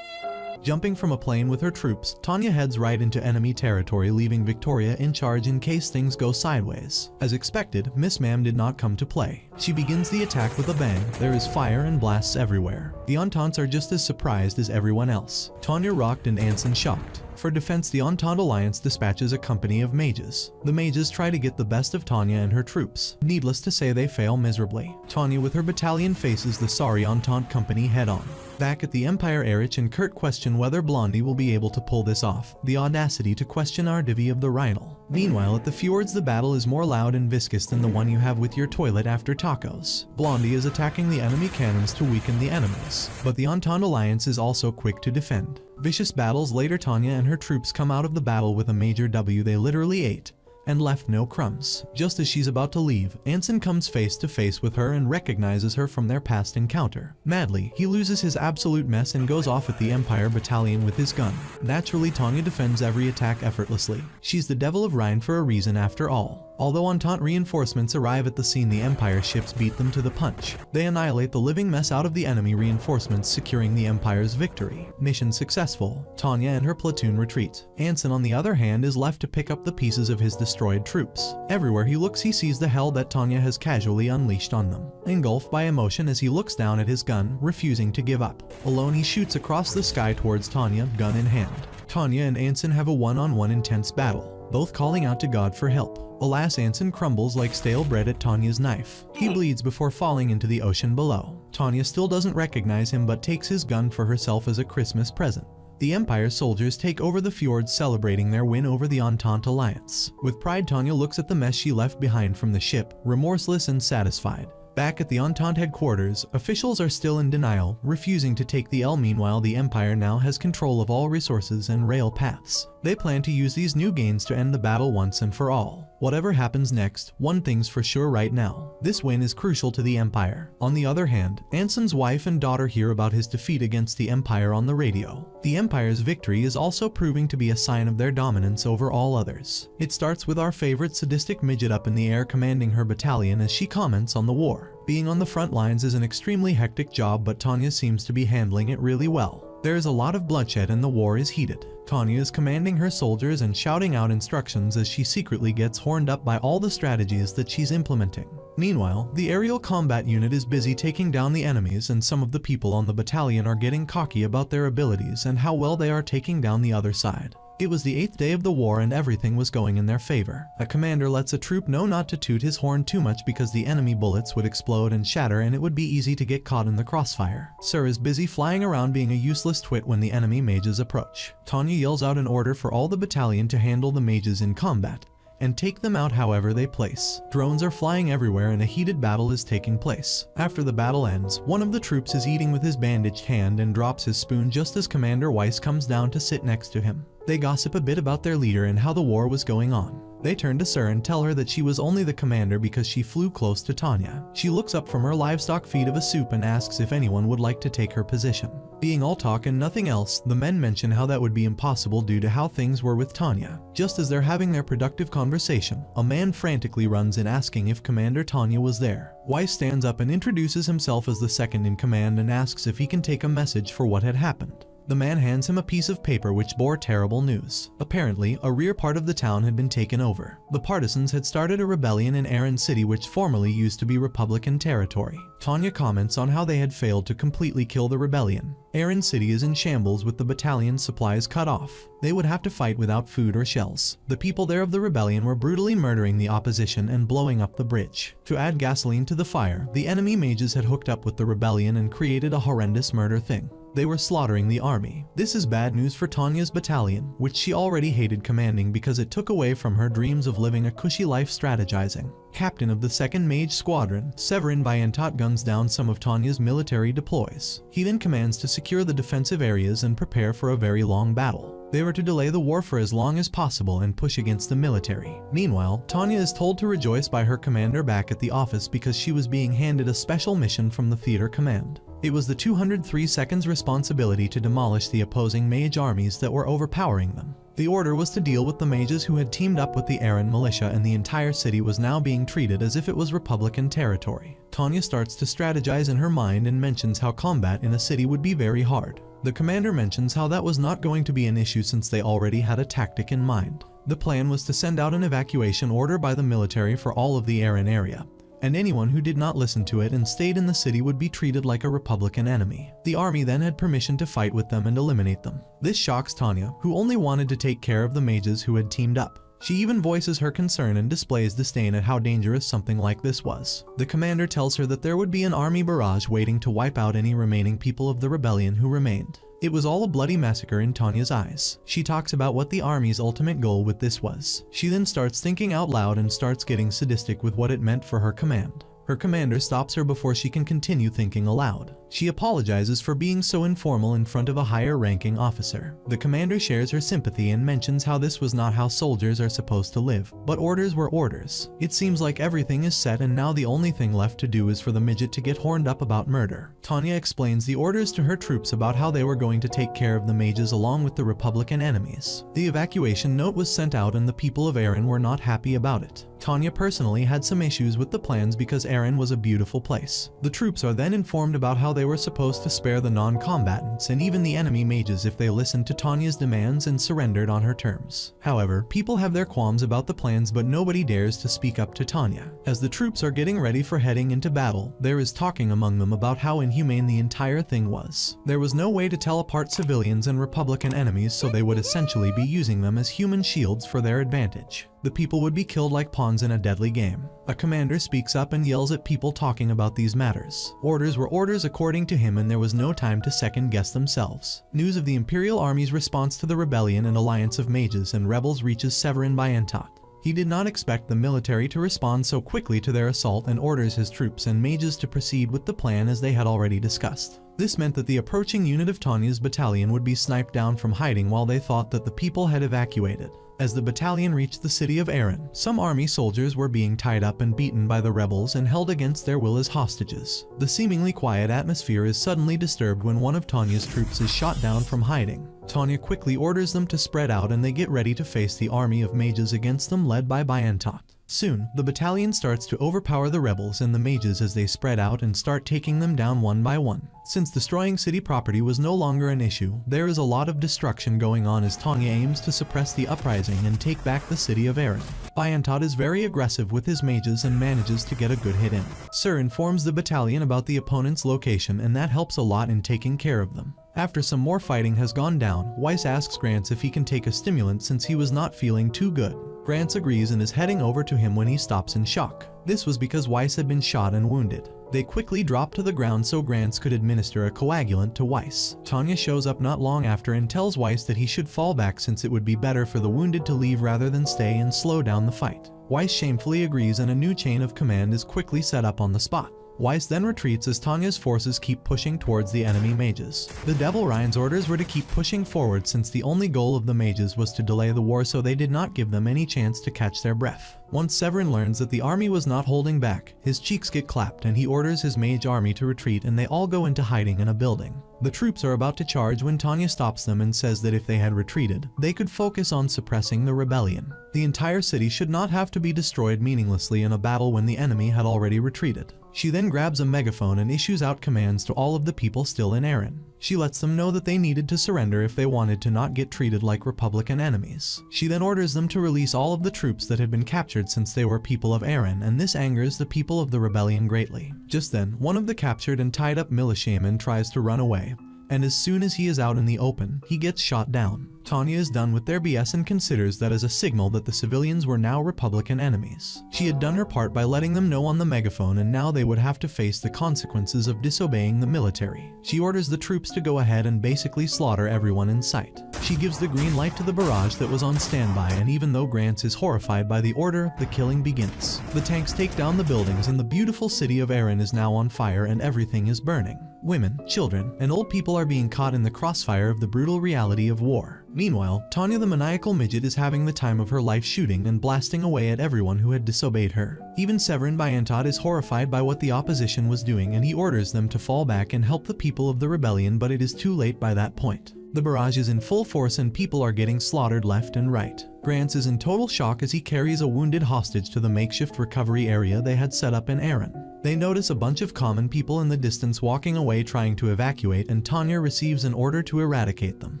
Jumping from a plane with her troops, Tanya heads right into enemy territory, leaving Victoria in charge in case things go sideways. As expected, Miss Ma'am did not come to play. She begins the attack with a bang. There is fire and blasts everywhere. The Ententes are just as surprised as everyone else. Tanya rocked and Anson shocked. For defense, the Entente Alliance dispatches a company of mages. The mages try to get the best of Tanya and her troops. Needless to say, they fail miserably. Tanya with her battalion faces the sorry Entente company head-on. Back at the Empire, Erich and Kurt question whether Blondie will be able to pull this off. The audacity to question our Divi of the Rhinal. Meanwhile, at the fjords, the battle is more loud and viscous than the one you have with your toilet after tacos. Blondie is attacking the enemy cannons to weaken the enemies, but the Entente Alliance is also quick to defend. Vicious battles later, Tanya and her troops come out of the battle with a major W. They literally ate and left no crumbs. Just as she's about to leave, Anson comes face to face with her and recognizes her from their past encounter. Madly, he loses his absolute mess and goes off at the Empire battalion with his gun. Naturally, Tanya defends every attack effortlessly. She's the Devil of Rhine for a reason after all. Although Entente reinforcements arrive at the scene, the Empire ships beat them to the punch. They annihilate the living mess out of the enemy reinforcements, securing the Empire's victory. Mission successful. Tanya and her platoon retreat. Anson, on the other hand, is left to pick up the pieces of his destroyed troops. Everywhere he looks, he sees the hell that Tanya has casually unleashed on them. Engulfed by emotion as he looks down at his gun, refusing to give up. Alone, he shoots across the sky towards Tanya, gun in hand. Tanya and Anson have a one-on-one intense battle, both calling out to God for help. Alas, Anson crumbles like stale bread at Tanya's knife. He bleeds before falling into the ocean below. Tanya still doesn't recognize him but takes his gun for herself as a Christmas present. The Empire soldiers take over the fjords, celebrating their win over the Entente Alliance. With pride, Tanya looks at the mess she left behind from the ship, remorseless and satisfied. Back at the Entente headquarters, officials are still in denial, refusing to take the L. Meanwhile, the Empire now has control of all resources and rail paths. They plan to use these new gains to end the battle once and for all. Whatever happens next, one thing's for sure right now: this win is crucial to the Empire. On the other hand, Anson's wife and daughter hear about his defeat against the Empire on the radio. The Empire's victory is also proving to be a sign of their dominance over all others. It starts with our favorite sadistic midget up in the air commanding her battalion as she comments on the war. Being on the front lines is an extremely hectic job, but Tanya seems to be handling it really well. There is a lot of bloodshed and the war is heated. Tanya is commanding her soldiers and shouting out instructions as she secretly gets horned up by all the strategies that she's implementing. Meanwhile, the aerial combat unit is busy taking down the enemies, and some of the people on the battalion are getting cocky about their abilities and how well they are taking down the other side. It was the 8th day of the war and everything was going in their favor. A commander lets a troop know not to toot his horn too much because the enemy bullets would explode and shatter and it would be easy to get caught in the crossfire. Sir is busy flying around being a useless twit when the enemy mages approach. Tanya yells out an order for all the battalion to handle the mages in combat and take them out however they place. Drones are flying everywhere and a heated battle is taking place. After the battle ends, one of the troops is eating with his bandaged hand and drops his spoon just as Commander Weiss comes down to sit next to him. They gossip a bit about their leader and how the war was going on. They turn to Sir and tell her that she was only the commander because she flew close to Tanya. She looks up from her livestock feed of a soup and asks if anyone would like to take her position. Being all talk and nothing else, the men mention how that would be impossible due to how things were with Tanya. Just as they're having their productive conversation, a man frantically runs in asking if Commander Tanya was there. Weiss stands up and introduces himself as the second in command and asks if he can take a message for what had happened. The man hands him a piece of paper which bore terrible news. Apparently, a rear part of the town had been taken over. The partisans had started a rebellion in Erin City which formerly used to be Republican territory. Tanya comments on how they had failed to completely kill the rebellion. Erin City is in shambles with the battalion's supplies cut off. They would have to fight without food or shells. The people there of the rebellion were brutally murdering the opposition and blowing up the bridge. To add gasoline to the fire, the enemy mages had hooked up with the rebellion and created a horrendous murder thing. They were slaughtering the army. This is bad news for Tanya's battalion, which she already hated commanding because it took away from her dreams of living a cushy life strategizing. Captain of the 2nd Mage Squadron, Severin Bayantot guns down some of Tanya's military deploys. He then commands to secure the defensive areas and prepare for a very long battle. They were to delay the war for as long as possible and push against the military. Meanwhile, Tanya is told to rejoice by her commander back at the office because she was being handed a special mission from the theater command. It was the 203 responsibility to demolish the opposing mage armies that were overpowering them. The order was to deal with the mages who had teamed up with the Erin militia, and the entire city was now being treated as if it was Republican territory. Tanya starts to strategize in her mind and mentions how combat in a city would be very hard. The commander mentions how that was not going to be an issue since they already had a tactic in mind. The plan was to send out an evacuation order by the military for all of the Erin area, and anyone who did not listen to it and stayed in the city would be treated like a Republican enemy. The army then had permission to fight with them and eliminate them. This shocks Tanya, who only wanted to take care of the mages who had teamed up. She even voices her concern and displays disdain at how dangerous something like this was. The commander tells her that there would be an army barrage waiting to wipe out any remaining people of the rebellion who remained. It was all a bloody massacre in Tanya's eyes. She talks about what the army's ultimate goal with this was. She then starts thinking out loud and starts getting sadistic with what it meant for her command. Her commander stops her before she can continue thinking aloud. She apologizes for being so informal in front of a higher-ranking officer. The commander shares her sympathy and mentions how this was not how soldiers are supposed to live, but orders were orders. It seems like everything is set and now the only thing left to do is for the midget to get horned up about murder. Tanya explains the orders to her troops about how they were going to take care of the mages along with the Republican enemies. The evacuation note was sent out and the people of Erin were not happy about it. Tanya personally had some issues with the plans because Erin was a beautiful place. The troops are then informed about how they were supposed to spare the non-combatants and even the enemy mages if they listened to Tanya's demands and surrendered on her terms. However, people have their qualms about the plans, but nobody dares to speak up to Tanya. As the troops are getting ready for heading into battle, there is talking among them about how inhumane the entire thing was. There was no way to tell apart civilians and Republican enemies, so they would essentially be using them as human shields for their advantage. The people would be killed like pawns in a deadly game. A commander speaks up and yells at people talking about these matters. Orders were orders according to him, and there was no time to second guess themselves. News of the Imperial Army's response to the rebellion and alliance of mages and rebels reaches Severin Bayantot. He did not expect the military to respond so quickly to their assault and orders his troops and mages to proceed with the plan as they had already discussed. This meant that the approaching unit of Tanya's battalion would be sniped down from hiding while they thought that the people had evacuated. As the battalion reached the city of Erin, some army soldiers were being tied up and beaten by the rebels and held against their will as hostages. The seemingly quiet atmosphere is suddenly disturbed when one of Tanya's troops is shot down from hiding. Tanya quickly orders them to spread out and they get ready to face the army of mages against them led by Bayantot. Soon, the battalion starts to overpower the rebels and the mages as they spread out and start taking them down one by one. Since destroying city property was no longer an issue, there is a lot of destruction going on as Tanya aims to suppress the uprising and take back the city of Erin. Bayantot is very aggressive with his mages and manages to get a good hit in. Sir informs the battalion about the opponent's location, and that helps a lot in taking care of them. After some more fighting has gone down, Weiss asks Grants if he can take a stimulant since he was not feeling too good. Grants agrees and is heading over to him when he stops in shock. This was because Weiss had been shot and wounded. They quickly drop to the ground so Grants could administer a coagulant to Weiss. Tanya shows up not long after and tells Weiss that he should fall back since it would be better for the wounded to leave rather than stay and slow down the fight. Weiss shamefully agrees and a new chain of command is quickly set up on the spot. Weiss then retreats as Tanya's forces keep pushing towards the enemy mages. The Devil Ryan's orders were to keep pushing forward since the only goal of the mages was to delay the war, so they did not give them any chance to catch their breath. Once Severin learns that the army was not holding back, his cheeks get clapped and he orders his mage army to retreat, and they all go into hiding in a building. The troops are about to charge when Tanya stops them and says that if they had retreated, they could focus on suppressing the rebellion. The entire city should not have to be destroyed meaninglessly in a battle when the enemy had already retreated. She then grabs a megaphone and issues out commands to all of the people still in Erin. She lets them know that they needed to surrender if they wanted to not get treated like Republican enemies. She then orders them to release all of the troops that had been captured since they were people of Erin, and this angers the people of the rebellion greatly. Just then, one of the captured and tied up militiamen tries to run away, and as soon as he is out in the open, he gets shot down. Tanya is done with their BS and considers that as a signal that the civilians were now Republican enemies. She had done her part by letting them know on the megaphone, and now they would have to face the consequences of disobeying the military. She orders the troops to go ahead and basically slaughter everyone in sight. She gives the green light to the barrage that was on standby, and even though Grants is horrified by the order, the killing begins. The tanks take down the buildings, and the beautiful city of Erin is now on fire and everything is burning. Women, children, and old people are being caught in the crossfire of the brutal reality of war. Meanwhile, Tanya the maniacal midget is having the time of her life, shooting and blasting away at everyone who had disobeyed her. Even Severin Bayantad is horrified by what the opposition was doing, and he orders them to fall back and help the people of the rebellion, but it is too late by that point. The barrage is in full force and people are getting slaughtered left and right. Grants is in total shock as he carries a wounded hostage to the makeshift recovery area they had set up in Erin. They notice a bunch of common people in the distance walking away trying to evacuate, and Tanya receives an order to eradicate them.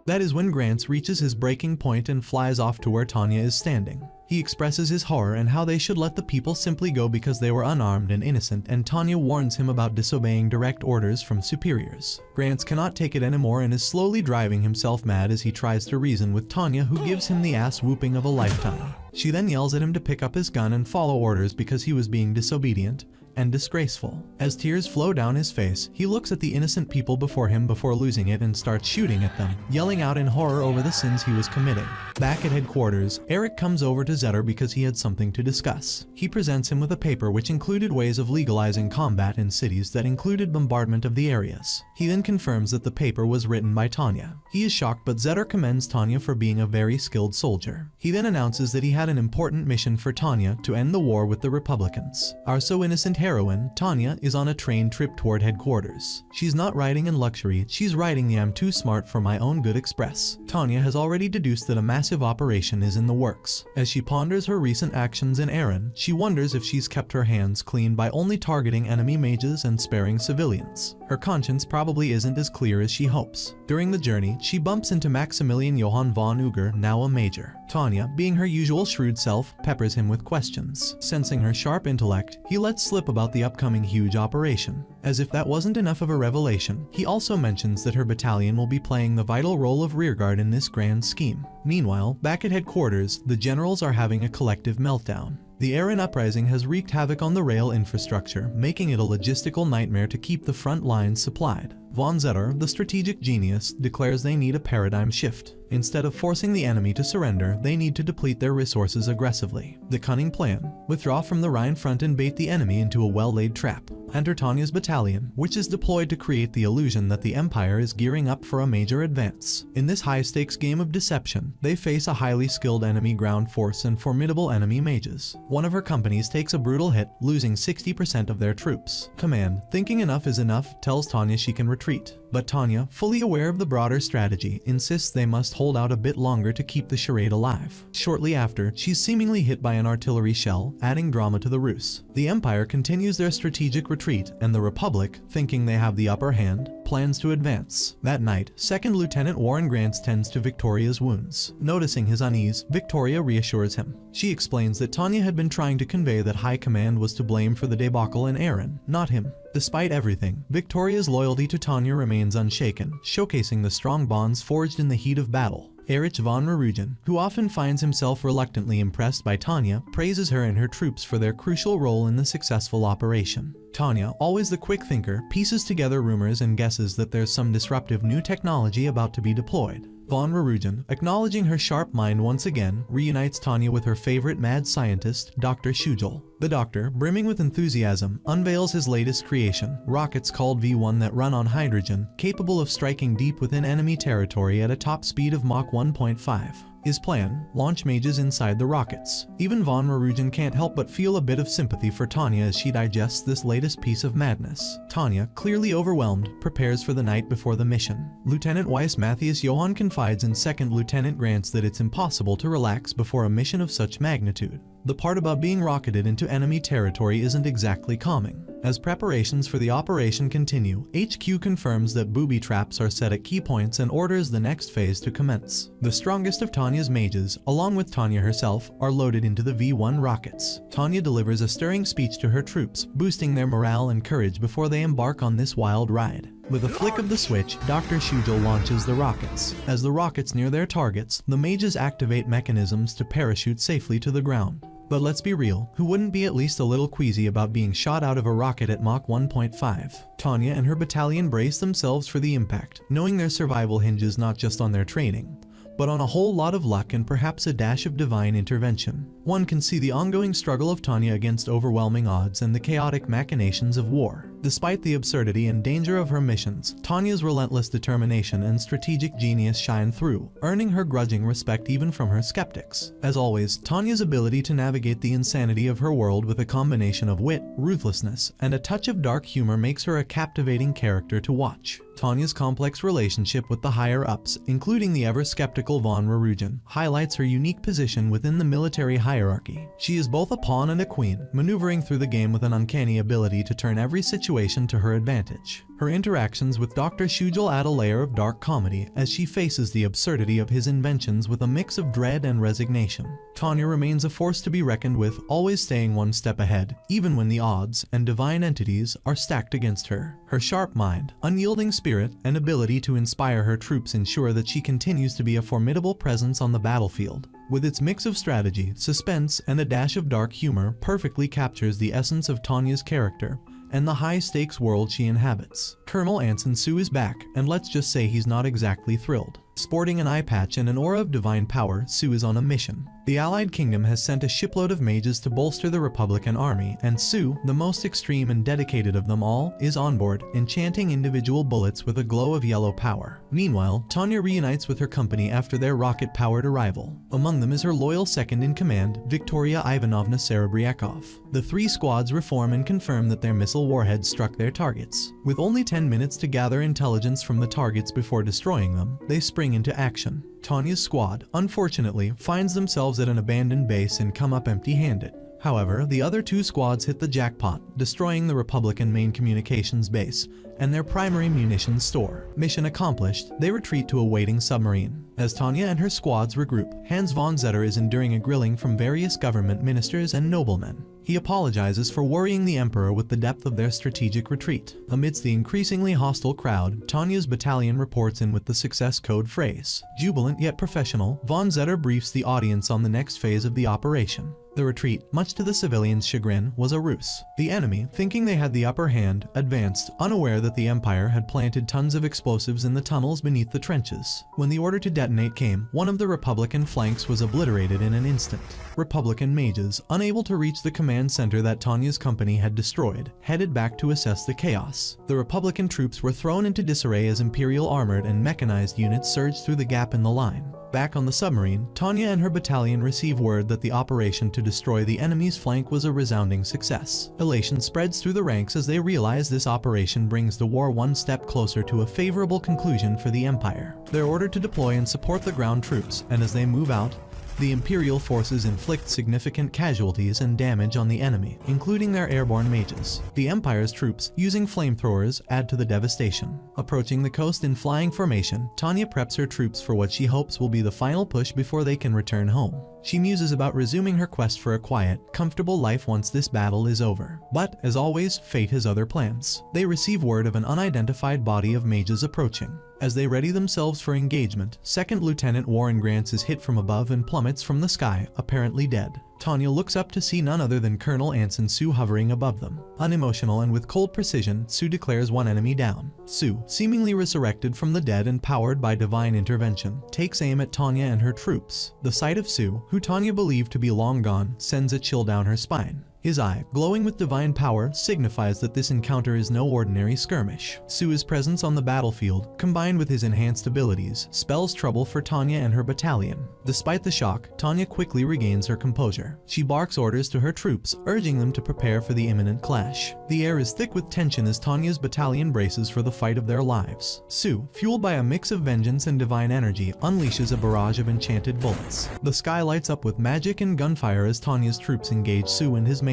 That is when Grants reaches his breaking point and flies off to where Tanya is standing. He expresses his horror and how they should let the people simply go because they were unarmed and innocent, and Tanya warns him about disobeying direct orders from superiors. Grants cannot take it anymore and is slowly driving himself mad as he tries to reason with Tanya, who gives him the ass whooping of a lifetime. She then yells at him to pick up his gun and follow orders because he was being disobedient and disgraceful. As tears flow down his face, he looks at the innocent people before him before losing it and starts shooting at them, yelling out in horror over the sins he was committing. Back at headquarters, Eric comes over to Zetter because he had something to discuss. He presents him with a paper which included ways of legalizing combat in cities that included bombardment of the areas. He then confirms that the paper was written by Tanya. He is shocked, but Zetter commends Tanya for being a very skilled soldier. He then announces that he had an important mission for Tanya to end the war with the Republicans. Our so innocent heroine, Tanya, is on a train trip toward headquarters. She's not riding in luxury, she's riding the I'm too smart for my own good express. Tanya has already deduced that a massive operation is in the works. As she ponders her recent actions in Erin, she wonders if she's kept her hands clean by only targeting enemy mages and sparing civilians. Her conscience probably isn't as clear as she hopes. During the journey, she bumps into Maximilian Johann von Uger, now a major. Tanya, being her usual shrewd self, peppers him with questions. Sensing her sharp intellect, he lets slip about the upcoming huge operation. As if that wasn't enough of a revelation, he also mentions that her battalion will be playing the vital role of rearguard in this grand scheme. Meanwhile, back at headquarters, the generals are having a collective meltdown. The Erin uprising has wreaked havoc on the rail infrastructure, making it a logistical nightmare to keep the front lines supplied. Von Zetter, the strategic genius, declares they need a paradigm shift. Instead of forcing the enemy to surrender, they need to deplete their resources aggressively. The cunning plan: withdraw from the Rhine front and bait the enemy into a well-laid trap. Enter Tanya's battalion, which is deployed to create the illusion that the Empire is gearing up for a major advance. In this high-stakes game of deception, they face a highly skilled enemy ground force and formidable enemy mages. One of her companies takes a brutal hit, losing 60% of their troops. Command, thinking enough is enough, tells Tanya she can retreat. But Tanya, fully aware of the broader strategy, insists they must hold out a bit longer to keep the charade alive. Shortly after, she's seemingly hit by an artillery shell, adding drama to the ruse. The Empire continues their strategic retreat, and the Republic, thinking they have the upper hand, plans to advance. That night, 2nd Lieutenant Warren Grants tends to Victoria's wounds. Noticing his unease, Victoria reassures him. She explains that Tanya had been trying to convey that High Command was to blame for the debacle in Erin, not him. Despite everything, Victoria's loyalty to Tanya remains unshaken, showcasing the strong bonds forged in the heat of battle. Erich von Marugen, who often finds himself reluctantly impressed by Tanya, praises her and her troops for their crucial role in the successful operation. Tanya, always the quick thinker, pieces together rumors and guesses that there's some disruptive new technology about to be deployed. Von Rarujan, acknowledging her sharp mind once again, reunites Tanya with her favorite mad scientist, Dr. Shujal. The doctor, brimming with enthusiasm, unveils his latest creation, rockets called V1 that run on hydrogen, capable of striking deep within enemy territory at a top speed of Mach 1.5. His plan: launch mages inside the rockets. Even Von Rarujan can't help but feel a bit of sympathy for Tanya as she digests this latest piece of madness. Tanya, clearly overwhelmed, prepares for the night before the mission. Lieutenant Weiss Matthias Johann confides in Second Lieutenant Grants that it's impossible to relax before a mission of such magnitude. The part about being rocketed into enemy territory isn't exactly calming. As preparations for the operation continue, HQ confirms that booby traps are set at key points and orders the next phase to commence. The strongest of Tanya's mages, along with Tanya herself, are loaded into the V1 rockets. Tanya delivers a stirring speech to her troops, boosting their morale and courage before they embark on this wild ride. With a flick of the switch, Dr. Shujal launches the rockets. As the rockets near their targets, the mages activate mechanisms to parachute safely to the ground. But let's be real, who wouldn't be at least a little queasy about being shot out of a rocket at Mach 1.5? Tanya and her battalion brace themselves for the impact, knowing their survival hinges not just on their training, but on a whole lot of luck and perhaps a dash of divine intervention. One can see the ongoing struggle of Tanya against overwhelming odds and the chaotic machinations of war. Despite the absurdity and danger of her missions, Tanya's relentless determination and strategic genius shine through, earning her grudging respect even from her skeptics. As always, Tanya's ability to navigate the insanity of her world with a combination of wit, ruthlessness, and a touch of dark humor makes her a captivating character to watch. Tanya's complex relationship with the higher-ups, including the ever-skeptical Von Rarujan, highlights her unique position within the military hierarchy. She is both a pawn and a queen, maneuvering through the game with an uncanny ability to turn every situation to her advantage. Her interactions with Dr. Shujal add a layer of dark comedy as she faces the absurdity of his inventions with a mix of dread and resignation. Tanya remains a force to be reckoned with, always staying one step ahead, even when the odds and divine entities are stacked against her. Her sharp mind, unyielding spirit, and ability to inspire her troops ensure that she continues to be a formidable presence on the battlefield. With its mix of strategy, suspense, and a dash of dark humor, perfectly captures the essence of Tanya's character and the high-stakes world she inhabits. Colonel Anson Su is back, and let's just say he's not exactly thrilled. Sporting an eye patch and an aura of divine power, Su is on a mission. The Allied Kingdom has sent a shipload of mages to bolster the Republican army, and Su, the most extreme and dedicated of them all, is on board, enchanting individual bullets with a glow of yellow power. Meanwhile, Tanya reunites with her company after their rocket-powered arrival. Among them is her loyal second-in-command, Victoria Ivanovna Serebriakov. The three squads reform and confirm that their missile warheads struck their targets. With only 10 minutes to gather intelligence from the targets before destroying them, they spring into action. Tanya's squad, unfortunately, finds themselves at an abandoned base and come up empty-handed. However, the other two squads hit the jackpot, destroying the Republican main communications base and their primary munitions store. Mission accomplished, they retreat to a waiting submarine. As Tanya and her squads regroup, Hans von Zetter is enduring a grilling from various government ministers and noblemen. He apologizes for worrying the Emperor with the depth of their strategic retreat. Amidst the increasingly hostile crowd, Tanya's battalion reports in with the success code phrase. Jubilant yet professional, von Zetter briefs the audience on the next phase of the operation. The retreat, much to the civilians' chagrin, was a ruse. The enemy, thinking they had the upper hand, advanced, unaware that the Empire had planted tons of explosives in the tunnels beneath the trenches. When the order to detonate came, one of the Republican flanks was obliterated in an instant. Republican mages, unable to reach the command center that Tanya's company had destroyed, headed back to assess the chaos. The Republican troops were thrown into disarray as Imperial armored and mechanized units surged through the gap in the line. Back on the submarine, Tanya and her battalion receive word that the operation to destroy the enemy's flank was a resounding success. Elation spreads through the ranks as they realize this operation brings the war one step closer to a favorable conclusion for the Empire. They're ordered to deploy and support the ground troops, and as they move out, the Imperial forces inflict significant casualties and damage on the enemy, including their airborne mages. The Empire's troops, using flamethrowers, add to the devastation. Approaching the coast in flying formation, Tanya preps her troops for what she hopes will be the final push before they can return home. She muses about resuming her quest for a quiet, comfortable life once this battle is over. But, as always, fate has other plans. They receive word of an unidentified body of mages approaching. As they ready themselves for engagement, Second Lieutenant Warren Grants is hit from above and plummets from the sky, apparently dead. Tanya looks up to see none other than Colonel Anson Sue hovering above them. Unemotional and with cold precision, Sue declares one enemy down. Sue, seemingly resurrected from the dead and powered by divine intervention, takes aim at Tanya and her troops. The sight of Sue, who Tanya believed to be long gone, sends a chill down her spine. His eye, glowing with divine power, signifies that this encounter is no ordinary skirmish. Sue's presence on the battlefield, combined with his enhanced abilities, spells trouble for Tanya and her battalion. Despite the shock, Tanya quickly regains her composure. She barks orders to her troops, urging them to prepare for the imminent clash. The air is thick with tension as Tanya's battalion braces for the fight of their lives. Sue, fueled by a mix of vengeance and divine energy, unleashes a barrage of enchanted bullets. The sky lights up with magic and gunfire as Tanya's troops engage Sue and his mages.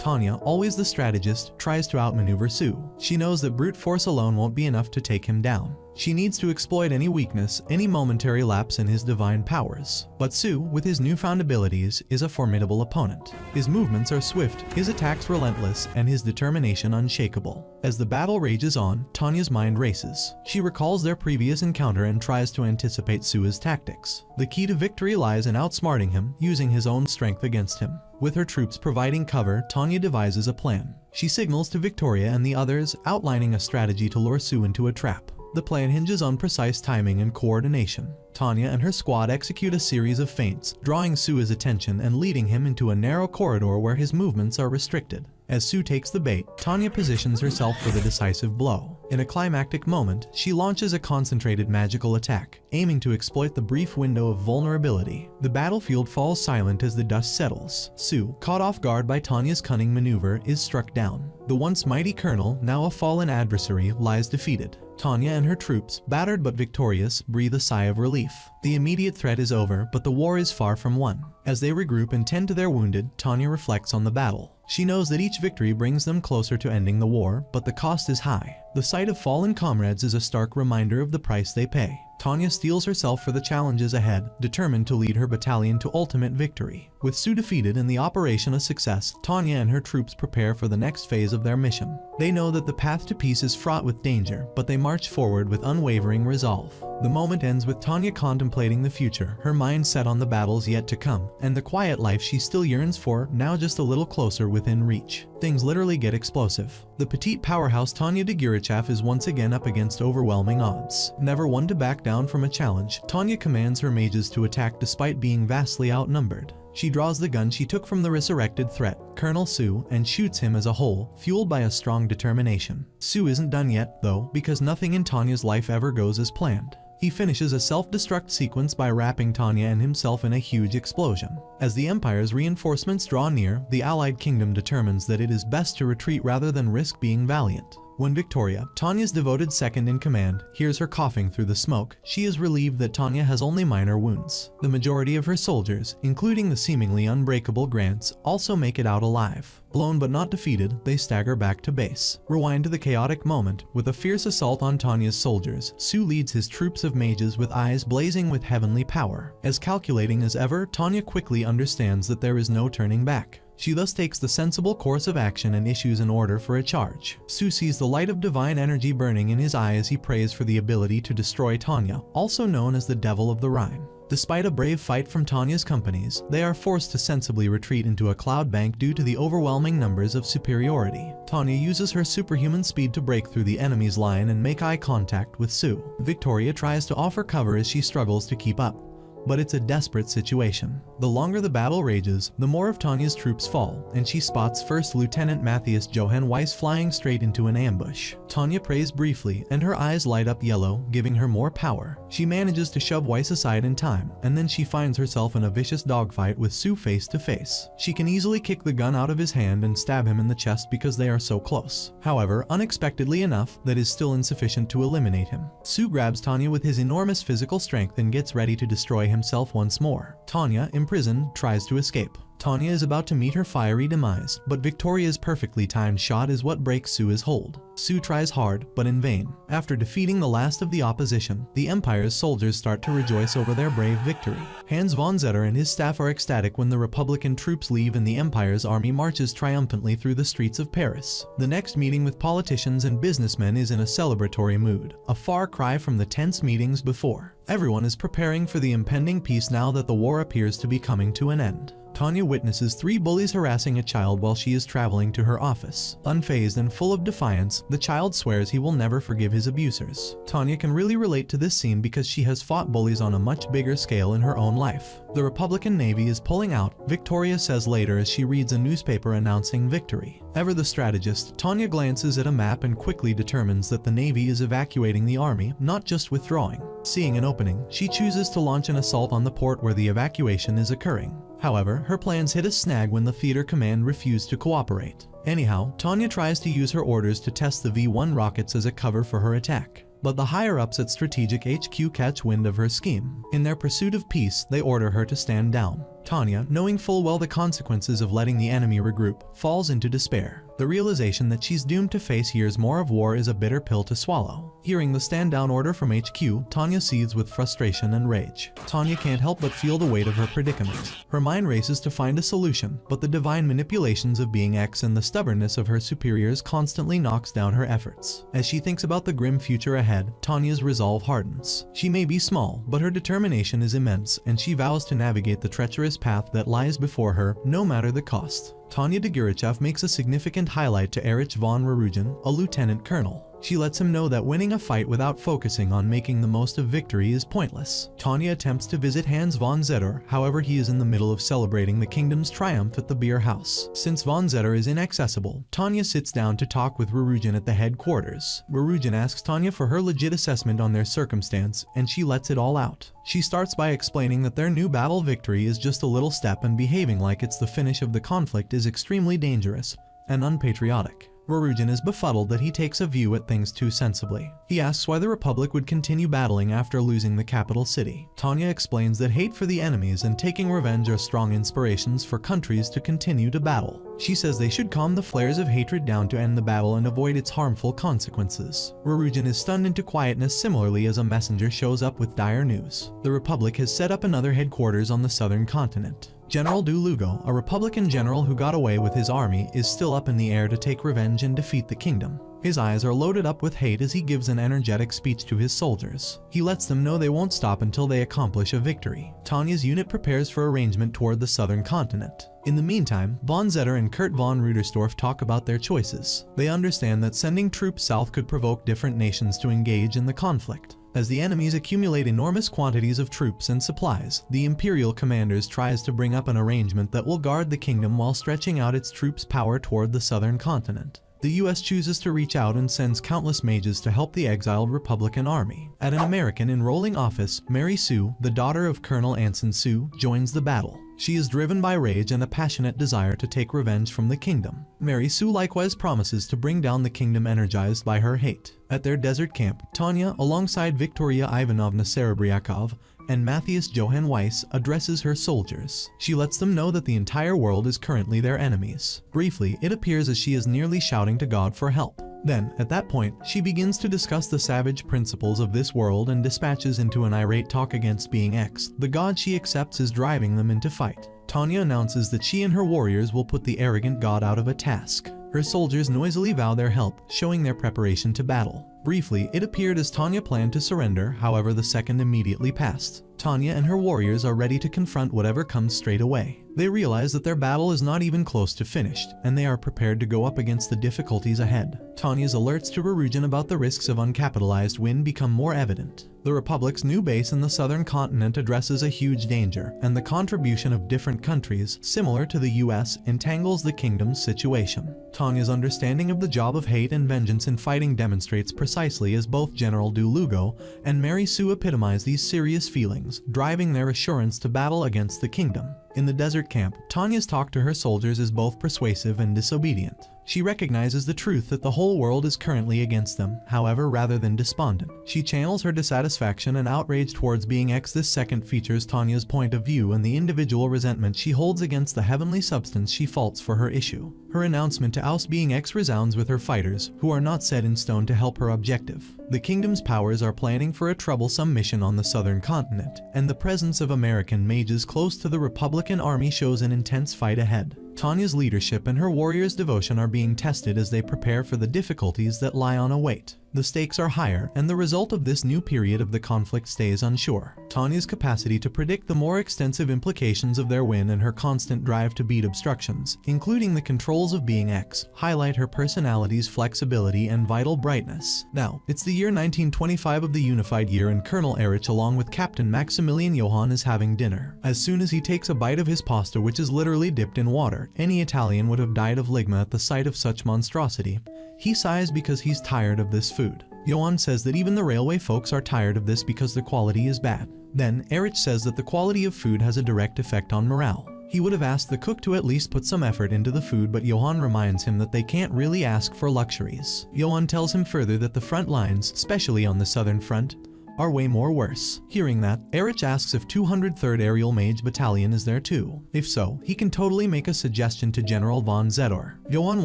Tanya, always the strategist, tries to outmaneuver Sue. She knows that brute force alone won't be enough to take him down. She needs to exploit any weakness, any momentary lapse in his divine powers. But Sue, with his newfound abilities, is a formidable opponent. His movements are swift, his attacks relentless, and his determination unshakable. As the battle rages on, Tanya's mind races. She recalls their previous encounter and tries to anticipate Sue's tactics. The key to victory lies in outsmarting him, using his own strength against him. With her troops providing cover, Tanya devises a plan. She signals to Victoria and the others, outlining a strategy to lure Sue into a trap. The plan hinges on precise timing and coordination. Tanya and her squad execute a series of feints, drawing Sue's attention and leading him into a narrow corridor where his movements are restricted. As Sue takes the bait, Tanya positions herself for the decisive blow. In a climactic moment, she launches a concentrated magical attack, aiming to exploit the brief window of vulnerability. The battlefield falls silent as the dust settles. Sue, caught off guard by Tanya's cunning maneuver, is struck down. The once mighty colonel, now a fallen adversary, lies defeated. Tanya and her troops, battered but victorious, breathe a sigh of relief. The immediate threat is over, but the war is far from won. As they regroup and tend to their wounded, Tanya reflects on the battle. She knows that each victory brings them closer to ending the war, but the cost is high. The sight of fallen comrades is a stark reminder of the price they pay. Tanya steels herself for the challenges ahead, determined to lead her battalion to ultimate victory. With Sue defeated and the operation a success, Tanya and her troops prepare for the next phase of their mission. They know that the path to peace is fraught with danger, but they march forward with unwavering resolve. The moment ends with Tanya contemplating the future, her mind set on the battles yet to come, and the quiet life she still yearns for, now just a little closer within reach. Things literally get explosive. The petite powerhouse Tanya Degurechaff is once again up against overwhelming odds. Never one to back down from a challenge, Tanya commands her mages to attack despite being vastly outnumbered. She draws the gun she took from the resurrected threat, Colonel Sue, and shoots him as a whole, fueled by a strong determination. Sue isn't done yet, though, because nothing in Tanya's life ever goes as planned. He finishes a self-destruct sequence by wrapping Tanya and himself in a huge explosion. As the Empire's reinforcements draw near, the Allied Kingdom determines that it is best to retreat rather than risk being valiant. When Victoria, Tanya's devoted second-in-command, hears her coughing through the smoke, she is relieved that Tanya has only minor wounds. The majority of her soldiers, including the seemingly unbreakable Grants, also make it out alive. Blown but not defeated, they stagger back to base. Rewind to the chaotic moment. With a fierce assault on Tanya's soldiers, Sue leads his troops of mages with eyes blazing with heavenly power. As calculating as ever, Tanya quickly understands that there is no turning back. She thus takes the sensible course of action and issues an order for a charge. Sue sees the light of divine energy burning in his eye as he prays for the ability to destroy Tanya, also known as the Devil of the Rhine. Despite a brave fight from Tanya's companies, they are forced to sensibly retreat into a cloud bank due to the overwhelming numbers of superiority. Tanya uses her superhuman speed to break through the enemy's line and make eye contact with Sue. Victoria tries to offer cover as she struggles to keep up. But it's a desperate situation. The longer the battle rages, the more of Tanya's troops fall, and she spots First Lieutenant Matthias Johann Weiss flying straight into an ambush. Tanya prays briefly, and her eyes light up yellow, giving her more power. She manages to shove Weiss aside in time, and then she finds herself in a vicious dogfight with Sue face to face. She can easily kick the gun out of his hand and stab him in the chest because they are so close. However, unexpectedly enough, that is still insufficient to eliminate him. Sue grabs Tanya with his enormous physical strength and gets ready to destroy himself once more. Tanya, imprisoned, tries to escape. Tanya is about to meet her fiery demise, but Victoria's perfectly timed shot is what breaks Sue's hold. Sue tries hard, but in vain. After defeating the last of the opposition, the Empire's soldiers start to rejoice over their brave victory. Hans von Zetter and his staff are ecstatic when the Republican troops leave and the Empire's army marches triumphantly through the streets of Paris. The next meeting with politicians and businessmen is in a celebratory mood, a far cry from the tense meetings before. Everyone is preparing for the impending peace now that the war appears to be coming to an end. Tanya witnesses 3 bullies harassing a child while she is traveling to her office. Unfazed and full of defiance, the child swears he will never forgive his abusers. Tanya can really relate to this scene because she has fought bullies on a much bigger scale in her own life. The Republican Navy is pulling out, Victoria says later as she reads a newspaper announcing victory. Ever the strategist, Tanya glances at a map and quickly determines that the Navy is evacuating the army, not just withdrawing. Seeing an opening, she chooses to launch an assault on the port where the evacuation is occurring. However, her plans hit a snag when the theater command refused to cooperate. Anyhow, Tanya tries to use her orders to test the V-1 rockets as a cover for her attack. But the higher-ups at Strategic HQ catch wind of her scheme. In their pursuit of peace, they order her to stand down. Tanya, knowing full well the consequences of letting the enemy regroup, falls into despair. The realization that she's doomed to face years more of war is a bitter pill to swallow. Hearing the stand-down order from HQ, Tanya seethes with frustration and rage. Tanya can't help but feel the weight of her predicament. Her mind races to find a solution, but the divine manipulations of being X and the stubbornness of her superiors constantly knocks down her efforts. As she thinks about the grim future ahead, Tanya's resolve hardens. She may be small, but her determination is immense, and she vows to navigate the treacherous path that lies before her, no matter the cost. Tanya Degurechaff makes a significant highlight to Erich von Rurigen, a lieutenant colonel. She lets him know that winning a fight without focusing on making the most of victory is pointless. Tanya attempts to visit Hans von Zetter, however he is in the middle of celebrating the kingdom's triumph at the beer house. Since von Zetter is inaccessible, Tanya sits down to talk with Rurigen at the headquarters. Rurigen asks Tanya for her legit assessment on their circumstance, and she lets it all out. She starts by explaining that their new battle victory is just a little step and behaving like it's the finish of the conflict is extremely dangerous and unpatriotic. Rurigen is befuddled that he takes a view at things too sensibly. He asks why the Republic would continue battling after losing the capital city. Tanya explains that hate for the enemies and taking revenge are strong inspirations for countries to continue to battle. She says they should calm the flares of hatred down to end the battle and avoid its harmful consequences. Rurigen is stunned into quietness similarly as a messenger shows up with dire news. The Republic has set up another headquarters on the southern continent. General Du Lugo, a Republican general who got away with his army, is still up in the air to take revenge and defeat the kingdom. His eyes are loaded up with hate as he gives an energetic speech to his soldiers. He lets them know they won't stop until they accomplish a victory. Tanya's unit prepares for arrangement toward the southern continent. In the meantime, von Zetter and Kurt von Rudersdorf talk about their choices. They understand that sending troops south could provoke different nations to engage in the conflict. As the enemies accumulate enormous quantities of troops and supplies, the Imperial commanders tries to bring up an arrangement that will guard the kingdom while stretching out its troops' power toward the southern continent. The US chooses to reach out and sends countless mages to help the exiled Republican army. At an American enrolling office, Mary Sue, the daughter of Colonel Anson Sue, joins the battle. She is driven by rage and a passionate desire to take revenge from the kingdom. Mary Sue likewise promises to bring down the kingdom energized by her hate. At their desert camp, Tanya, alongside Victoria Ivanovna Serebriakov and Matthias Johann Weiss, addresses her soldiers. She lets them know that the entire world is currently their enemies. Briefly, it appears as she is nearly shouting to God for help. Then, at that point, she begins to discuss the savage principles of this world and dispatches into an irate talk against being X. The god she accepts is driving them into fight. Tanya announces that she and her warriors will put the arrogant god out of a task. Her soldiers noisily vow their help, showing their preparation to battle. Briefly, it appeared as Tanya planned to surrender, however the second immediately passed. Tanya and her warriors are ready to confront whatever comes straight away. They realize that their battle is not even close to finished, and they are prepared to go up against the difficulties ahead. Tanya's alerts to Rurigen about the risks of uncapitalized win become more evident. The Republic's new base in the southern continent addresses a huge danger, and the contribution of different countries, similar to the US, entangles the kingdom's situation. Tanya's understanding of the job of hate and vengeance in fighting demonstrates precisely as both General Du Lugo and Mary Sue epitomize these serious feelings, driving their assurance to battle against the kingdom. In the desert camp, Tanya's talk to her soldiers is both persuasive and disobedient. She recognizes the truth that the whole world is currently against them, however, rather than despondent. She channels her dissatisfaction and outrage towards being X. This second features Tanya's point of view and the individual resentment she holds against the heavenly substance she faults for her issue. Her announcement to oust being X resounds with her fighters, who are not set in stone to help her objective. The kingdom's powers are planning for a troublesome mission on the southern continent, and the presence of American mages close to the Republican army shows an intense fight ahead. Tanya's leadership and her warriors' devotion are being tested as they prepare for the difficulties that lie on await. The stakes are higher, and the result of this new period of the conflict stays unsure. Tanya's capacity to predict the more extensive implications of their win and her constant drive to beat obstructions, including the controls of being X, highlight her personality's flexibility and vital brightness. Now, it's the year 1925 of the Unified Year, and Colonel Erich along with Captain Maximilian Johann is having dinner. As soon as he takes a bite of his pasta, which is literally dipped in water, any Italian would have died of ligma at the sight of such monstrosity. He sighs because he's tired of this food. Johann says that even the railway folks are tired of this because the quality is bad. Then, Erich says that the quality of food has a direct effect on morale. He would have asked the cook to at least put some effort into the food, but Johann reminds him that they can't really ask for luxuries. Johann tells him further that the front lines, especially on the southern front, are way more worse. Hearing that, Erich asks if 203rd Aerial Mage Battalion is there too. If so, he can totally make a suggestion to General von Zedor. Johann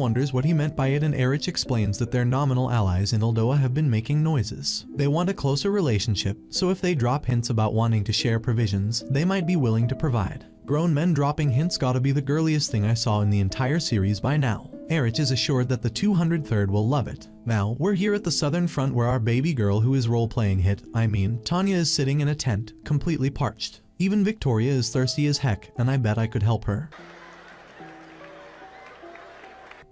wonders what he meant by it, and Erich explains that their nominal allies in Aldoa have been making noises. They want a closer relationship, so if they drop hints about wanting to share provisions, they might be willing to provide. Grown men dropping hints gotta be the girliest thing I saw in the entire series by now. Erich is assured that the 203rd will love it. Now, we're here at the southern front where our baby girl who is role-playing Tanya is sitting in a tent, completely parched. Even Victoria is thirsty as heck, and I bet I could help her.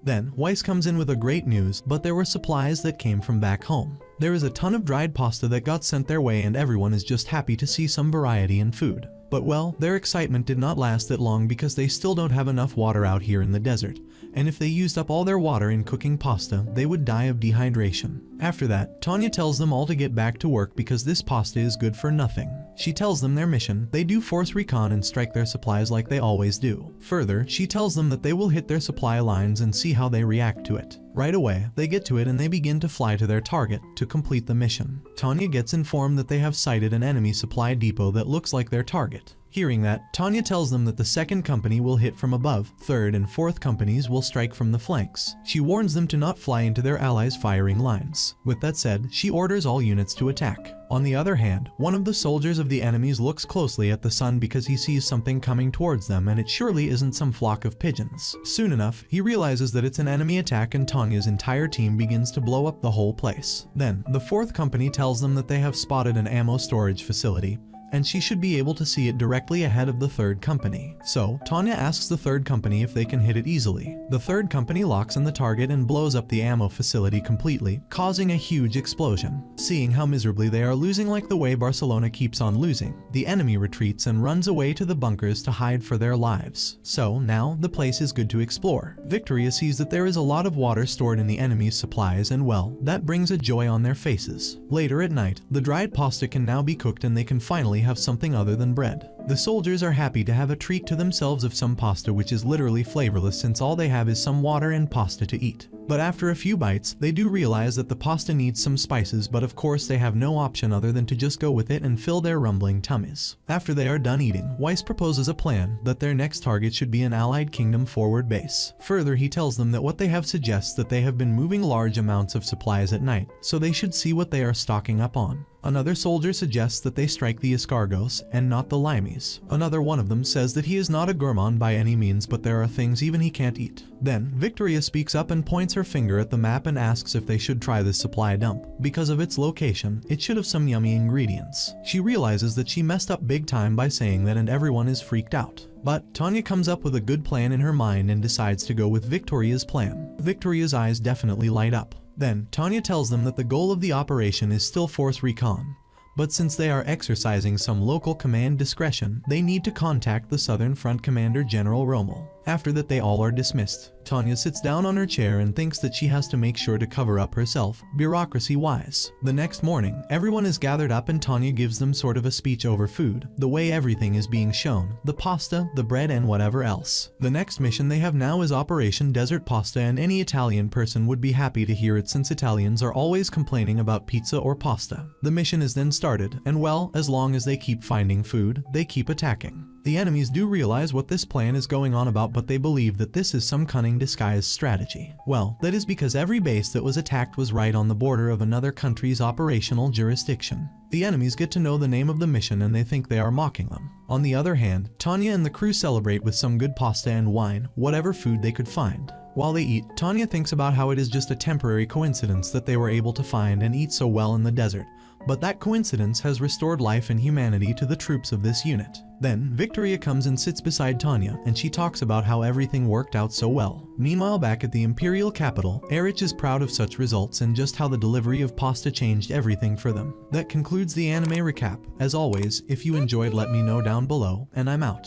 Then, Weiss comes in with a great news, but there were supplies that came from back home. There is a ton of dried pasta that got sent their way, and everyone is just happy to see some variety in food. But well, their excitement did not last that long because they still don't have enough water out here in the desert, and if they used up all their water in cooking pasta, they would die of dehydration. After that, Tanya tells them all to get back to work because this pasta is good for nothing. She tells them their mission. They do force recon and strike their supplies like they always do. Further, she tells them that they will hit their supply lines and see how they react to it. Right away, they get to it and they begin to fly to their target to complete the mission. Tanya gets informed that they have sighted an enemy supply depot that looks like their target. Hearing that, Tanya tells them that the second company will hit from above, third and fourth companies will strike from the flanks. She warns them to not fly into their allies' firing lines. With that said, she orders all units to attack. On the other hand, one of the soldiers of the enemies looks closely at the sun because he sees something coming towards them, and it surely isn't some flock of pigeons. Soon enough, he realizes that it's an enemy attack, and Tanya's entire team begins to blow up the whole place. Then, the fourth company tells them that they have spotted an ammo storage facility, and she should be able to see it directly ahead of the third company. So, Tanya asks the third company if they can hit it easily. The third company locks on the target and blows up the ammo facility completely, causing a huge explosion. Seeing how miserably they are losing, like the way Barcelona keeps on losing, the enemy retreats and runs away to the bunkers to hide for their lives. So, now, the place is good to explore. Victoria sees that there is a lot of water stored in the enemy's supplies, and well, that brings a joy on their faces. Later at night, the dried pasta can now be cooked and they can finally have something other than bread. The soldiers are happy to have a treat to themselves of some pasta, which is literally flavorless since all they have is some water and pasta to eat. But after a few bites, they do realize that the pasta needs some spices, but of course they have no option other than to just go with it and fill their rumbling tummies. After they are done eating, Weiss proposes a plan that their next target should be an allied kingdom forward base. Further, he tells them that what they have suggests that they have been moving large amounts of supplies at night, so they should see what they are stocking up on. Another soldier suggests that they strike the escargots and not the limeys. Another one of them says that he is not a gourmand by any means, but there are things even he can't eat. Then, Victoria speaks up and points her finger at the map and asks if they should try this supply dump. Because of its location, it should have some yummy ingredients. She realizes that she messed up big time by saying that, and everyone is freaked out. But Tanya comes up with a good plan in her mind and decides to go with Victoria's plan. Victoria's eyes definitely light up. Then, Tanya tells them that the goal of the operation is still force recon, but since they are exercising some local command discretion, they need to contact the Southern Front Commander General Rommel. After that, they all are dismissed. Tanya sits down on her chair and thinks that she has to make sure to cover up herself, bureaucracy-wise. The next morning, everyone is gathered up and Tanya gives them sort of a speech over food, the way everything is being shown, the pasta, the bread and whatever else. The next mission they have now is Operation Desert Pasta, and any Italian person would be happy to hear it since Italians are always complaining about pizza or pasta. The mission is then started, and well, as long as they keep finding food, they keep attacking. The enemies do realize what this plan is going on about, but they believe that this is some cunning disguised strategy. Well, that is because every base that was attacked was right on the border of another country's operational jurisdiction. The enemies get to know the name of the mission and they think they are mocking them. On the other hand, Tanya and the crew celebrate with some good pasta and wine, whatever food they could find. While they eat, Tanya thinks about how it is just a temporary coincidence that they were able to find and eat so well in the desert. But that coincidence has restored life and humanity to the troops of this unit. Then, Victoria comes and sits beside Tanya, and she talks about how everything worked out so well. Meanwhile, back at the Imperial capital, Erich is proud of such results and just how the delivery of pasta changed everything for them. That concludes the anime recap. As always, if you enjoyed, let me know down below, and I'm out.